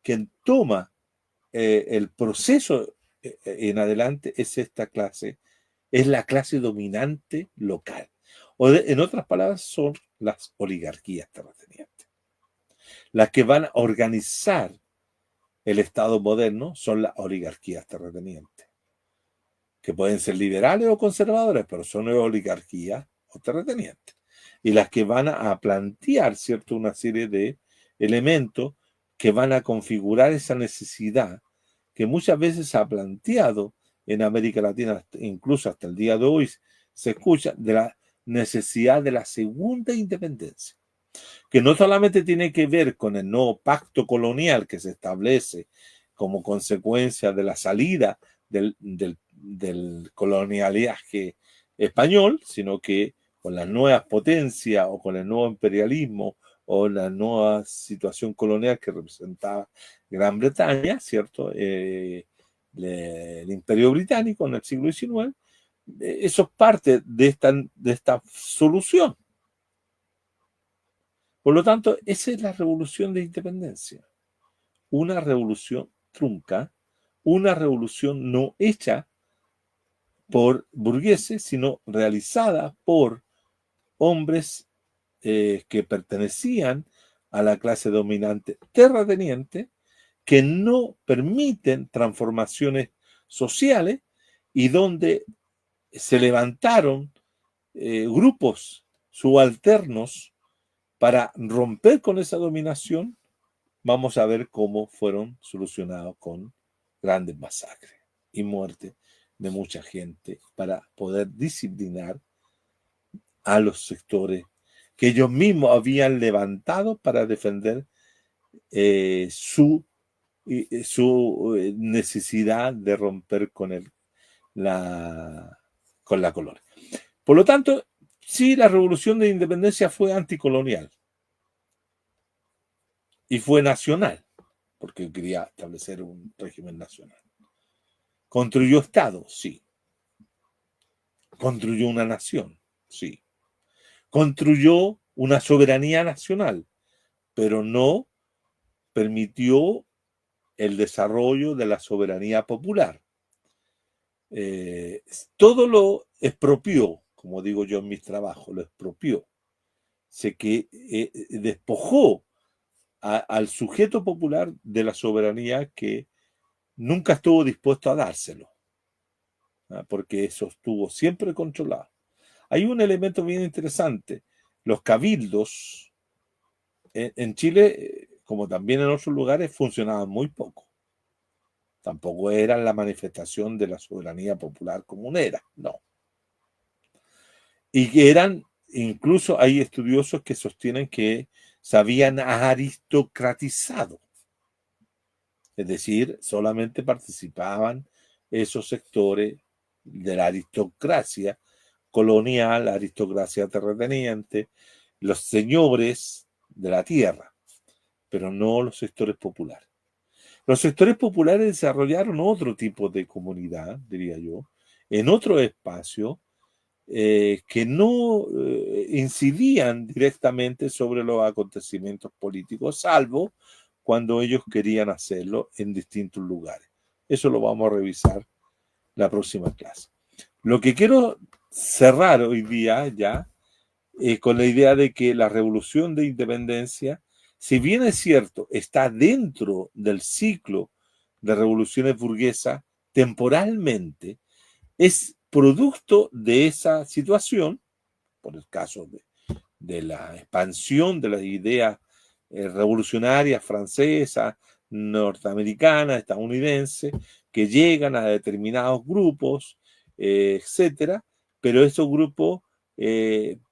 que toma el proceso en adelante es esta clase, es la clase dominante local. En otras palabras, son las oligarquías terratenientes. Las que van a organizar el Estado moderno son las oligarquías terratenientes, que pueden ser liberales o conservadores, pero son oligarquías o terratenientes. Y las que van a plantear, ¿cierto?, una serie de elementos que van a configurar esa necesidad que muchas veces se ha planteado en América Latina, incluso hasta el día de hoy se escucha, de la necesidad de la segunda independencia, que no solamente tiene que ver con el nuevo pacto colonial que se establece como consecuencia de la salida del colonialaje español, sino que con las nuevas potencias o con el nuevo imperialismo o la nueva situación colonial que representaba Gran Bretaña, ¿cierto? El Imperio Británico en el siglo XIX, eso es parte de esta solución. Por lo tanto, esa es la revolución de independencia. Una revolución trunca, una revolución no hecha por burgueses, sino realizada por hombres que pertenecían a la clase dominante terrateniente, que no permiten transformaciones sociales y donde se levantaron grupos subalternos para romper con esa dominación. Vamos a ver cómo fueron solucionados con grandes masacres y muerte de mucha gente para poder disciplinar a los sectores que ellos mismos habían levantado para defender su necesidad de romper con la colonia. Por lo tanto, sí, la revolución de independencia fue anticolonial y fue nacional, porque quería establecer un régimen nacional. ¿Construyó Estado? Sí. ¿Construyó una nación? Sí. Construyó una soberanía nacional, pero no permitió el desarrollo de la soberanía popular. Todo lo expropió, como digo yo en mis trabajos, lo expropió. Despojó al sujeto popular de la soberanía que nunca estuvo dispuesto a dárselo, porque eso estuvo siempre controlado. Hay un elemento bien interesante. Los cabildos en Chile, como también en otros lugares, funcionaban muy poco. Tampoco eran la manifestación de la soberanía popular comunera, no. Y que eran, incluso hay estudiosos que sostienen que se habían aristocratizado. Es decir, solamente participaban esos sectores de la aristocracia colonial, la aristocracia terrateniente, los señores de la tierra, pero no los sectores populares. Los sectores populares desarrollaron otro tipo de comunidad, diría yo, en otro espacio, que no incidían directamente sobre los acontecimientos políticos, salvo cuando ellos querían hacerlo en distintos lugares. Eso lo vamos a revisar la próxima clase. Lo que quiero cerrar hoy día ya con la idea de que la revolución de independencia, si bien es cierto, está dentro del ciclo de revoluciones burguesas, temporalmente, es producto de esa situación, por el caso de la expansión de las ideas revolucionarias francesas, norteamericanas, estadounidenses, que llegan a determinados grupos, etcétera, pero esos grupos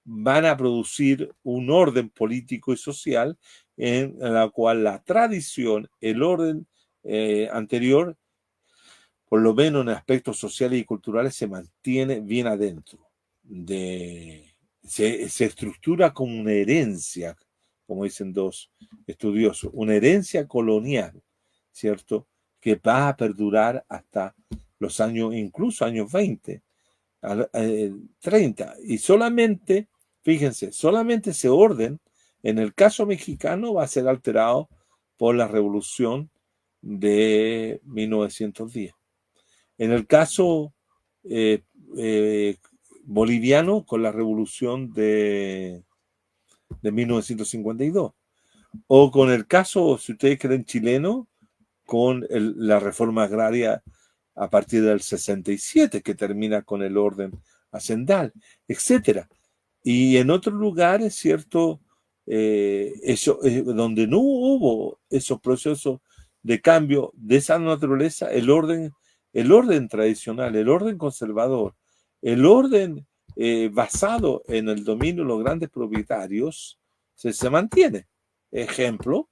van a producir un orden político y social en la cual la tradición, el orden anterior, por lo menos en aspectos sociales y culturales, se mantiene bien adentro. Se estructura como una herencia, como dicen dos estudiosos, una herencia colonial, ¿cierto? Que va a perdurar hasta los años, incluso años 20, 30. Y solamente, fíjense, solamente ese orden, en el caso mexicano, va a ser alterado por la revolución de 1910. En el caso boliviano, con la revolución de 1952. O con el caso, si ustedes creen, chileno, con la reforma agraria a partir del 67, que termina con el orden hacendal, etcétera. Y en otros lugares, ¿cierto? Donde no hubo esos procesos de cambio de esa naturaleza, el orden tradicional, el orden conservador, el orden basado en el dominio de los grandes propietarios, se mantiene. Ejemplo,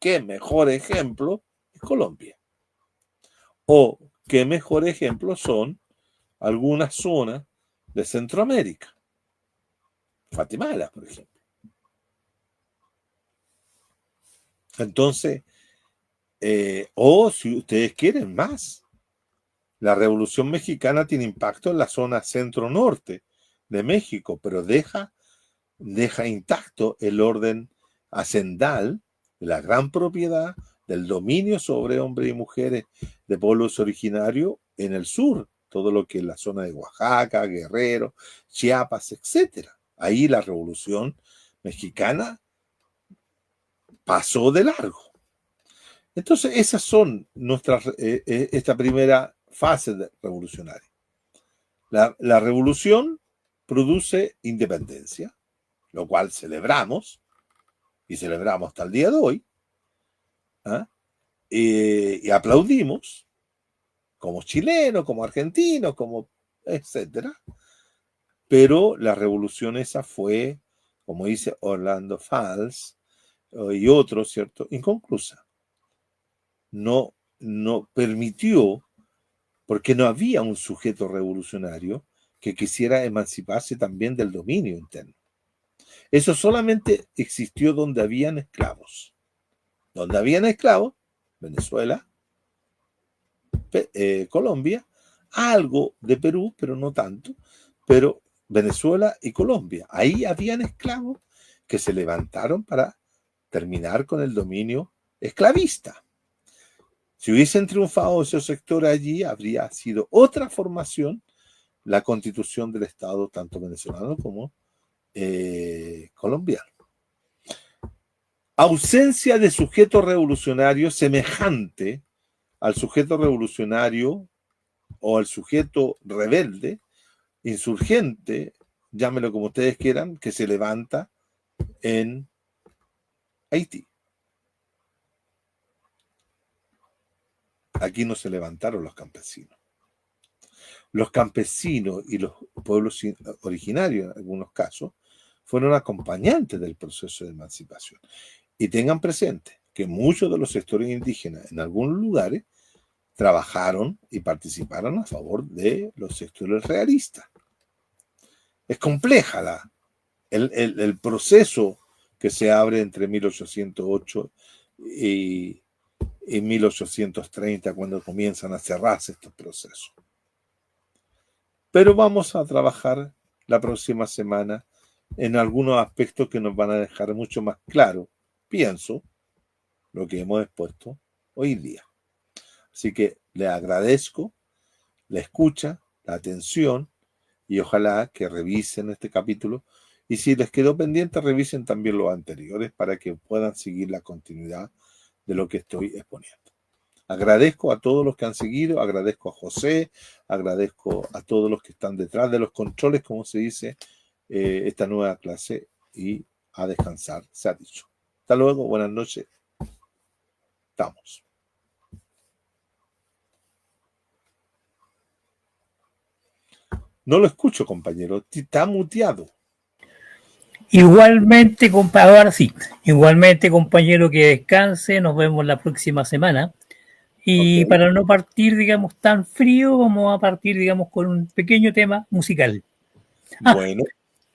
¿qué mejor ejemplo es Colombia? O qué mejor ejemplo son algunas zonas de Centroamérica. Guatemala, por ejemplo. Entonces, o si ustedes quieren más, la Revolución Mexicana tiene impacto en la zona centro-norte de México, pero deja intacto el orden hacendal de la gran propiedad, del dominio sobre hombres y mujeres de pueblos originarios en el sur, todo lo que es la zona de Oaxaca, Guerrero, Chiapas, etc. Ahí la Revolución Mexicana pasó de largo. Entonces, esas son esta primera fase revolucionaria. La revolución produce independencia, lo cual celebramos, y celebramos hasta el día de hoy, ¿eh? Y aplaudimos, como chilenos, como argentinos, como etcétera. Pero la revolución esa fue, como dice Orlando Fals y otros, ¿cierto?, inconclusa. No permitió, porque no había un sujeto revolucionario que quisiera emanciparse también del dominio interno. Eso solamente existió donde habían esclavos. Donde habían esclavos, Venezuela, Colombia, algo de Perú, pero no tanto, pero Venezuela y Colombia. Ahí habían esclavos que se levantaron para terminar con el dominio esclavista. Si hubiesen triunfado esos sectores allí, habría sido otra formación la constitución del Estado, tanto venezolano como colombiano. Ausencia de sujeto revolucionario semejante al sujeto revolucionario o al sujeto rebelde, insurgente, llámelo como ustedes quieran, que se levanta en Haití. Aquí no se levantaron los campesinos. Los campesinos y los pueblos originarios, en algunos casos, fueron acompañantes del proceso de emancipación. Y tengan presente que muchos de los sectores indígenas en algunos lugares trabajaron y participaron a favor de los sectores realistas. Es compleja el proceso que se abre entre 1808 y 1830, cuando comienzan a cerrarse estos procesos. Pero vamos a trabajar la próxima semana en algunos aspectos que nos van a dejar mucho más claro, pienso, lo que hemos expuesto hoy día. Así que les agradezco la escucha, la atención, y ojalá que revisen este capítulo. Y si les quedó pendiente, revisen también los anteriores para que puedan seguir la continuidad de lo que estoy exponiendo. Agradezco a todos los que han seguido, agradezco a José, agradezco a todos los que están detrás de los controles, como se dice, esta nueva clase, y a descansar, se ha dicho. Hasta luego, buenas noches. Estamos. No lo escucho, compañero. Está muteado. Igualmente, ahora sí. Igualmente, compañero, que descanse. Nos vemos la próxima semana. Y para no partir, digamos, tan frío, vamos a partir, digamos, con un pequeño tema musical. Bueno.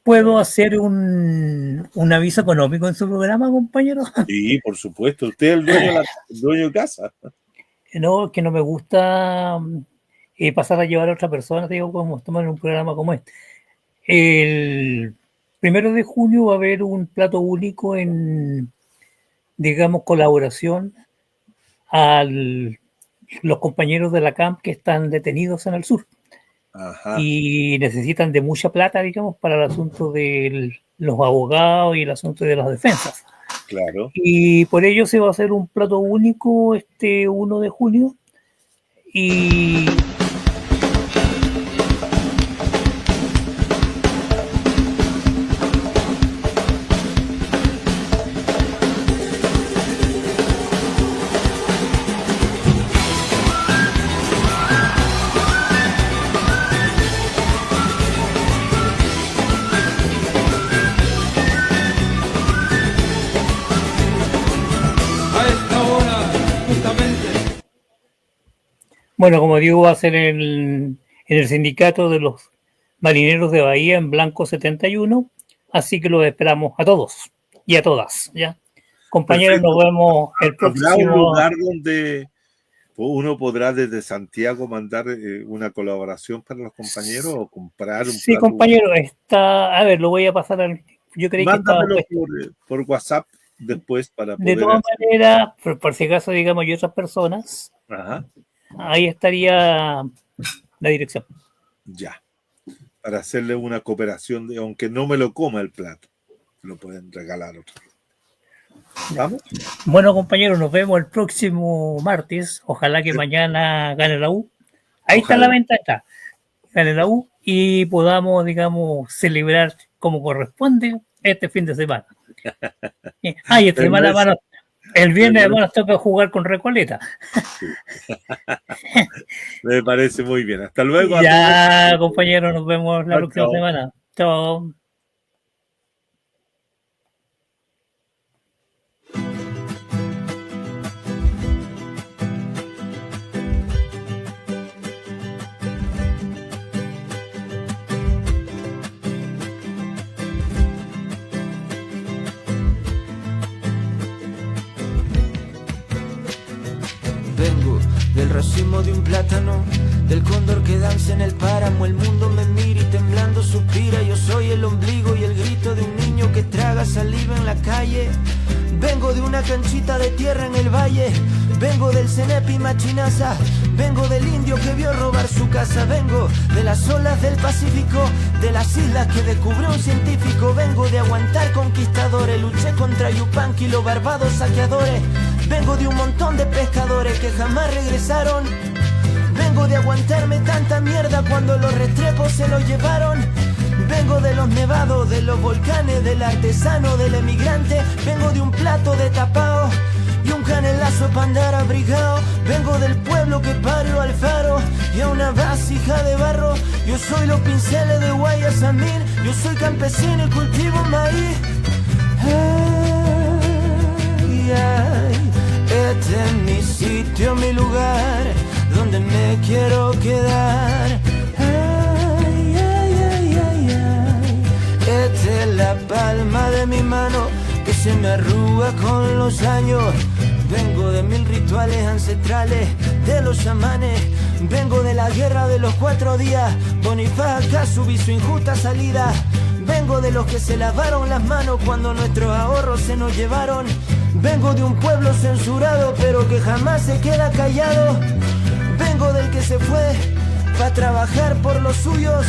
¿Puedo hacer un aviso económico en su programa, compañero? Sí, por supuesto. Usted es el dueño de casa. No, que no me gusta pasar a llevar a otra persona, digo, como estamos en un programa como este. El 1 de junio va a haber un plato único en, digamos, colaboración a los compañeros de la CAMP que están detenidos en el sur. Ajá. Y necesitan de mucha plata, digamos, para el asunto de los abogados y el asunto de las defensas. Claro. Y por ello se va a hacer un plato único este 1 de junio. Y bueno, como digo, va a ser en el sindicato de los marineros de Bahía en Blanco 71, así que los esperamos a todos y a todas, ¿ya? Compañeros, perfecto. Nos vemos el próximo... ¿Habrá un lugar donde uno podrá desde Santiago mandar una colaboración para los compañeros o comprar un Sí, compañero, está... A ver, lo voy a pasar al... Yo creí Mándamelo que estaba... por WhatsApp después para poder... De todas maneras, por si acaso, digamos, y otras personas... Ajá. Ahí estaría la dirección. Ya. Para hacerle una cooperación, aunque no me lo coma el plato, lo pueden regalar otra vez. ¿Vamos? Bueno, compañeros, nos vemos el próximo martes. Ojalá que mañana gane la U. Ahí ojalá. Está la venta, está. Gane la U y podamos, digamos, celebrar como corresponde este fin de semana. Y esta semana van a... El viernes además nos toca jugar con Recoleta. Sí. Me parece muy bien. Hasta luego. Ya, compañeros, nos vemos la próxima semana. Chao. Vengo del racimo de un plátano, del cóndor que danza en el páramo. El mundo me mira y temblando suspira. Yo soy el ombligo y el grito de un niño que traga saliva en la calle. Vengo de una canchita de tierra en el valle. Vengo del cenepi machinaza. Vengo del indio que vio robar su casa. Vengo de las olas del Pacífico, de las islas que descubrió un científico. Vengo de aguantar conquistadores. Luché contra Yupanqui y los barbados saqueadores. Vengo de un montón de pescadores que jamás regresaron. Vengo de aguantarme tanta mierda cuando los restrepos se los llevaron. Vengo de los nevados, de los volcanes, del artesano, del emigrante. Vengo de un plato de tapao y un canelazo para andar abrigado. Vengo del pueblo que parió al faro y a una vasija de barro. Yo soy los pinceles de Guayasamín. Yo soy campesino y cultivo maíz. Ay, ay. Este es mi sitio, mi lugar, donde me quiero quedar. Ay, ay, ay, ay, ay. Esta es la palma de mi mano que se me arruga con los años. Vengo de 1000 rituales ancestrales, de los chamanes. Vengo de la guerra de los 4 días. Bonifaz acá subí su injusta salida. Vengo de los que se lavaron las manos cuando nuestros ahorros se nos llevaron. Vengo de un pueblo censurado pero que jamás se queda callado. Vengo del que se fue pa' trabajar por los suyos.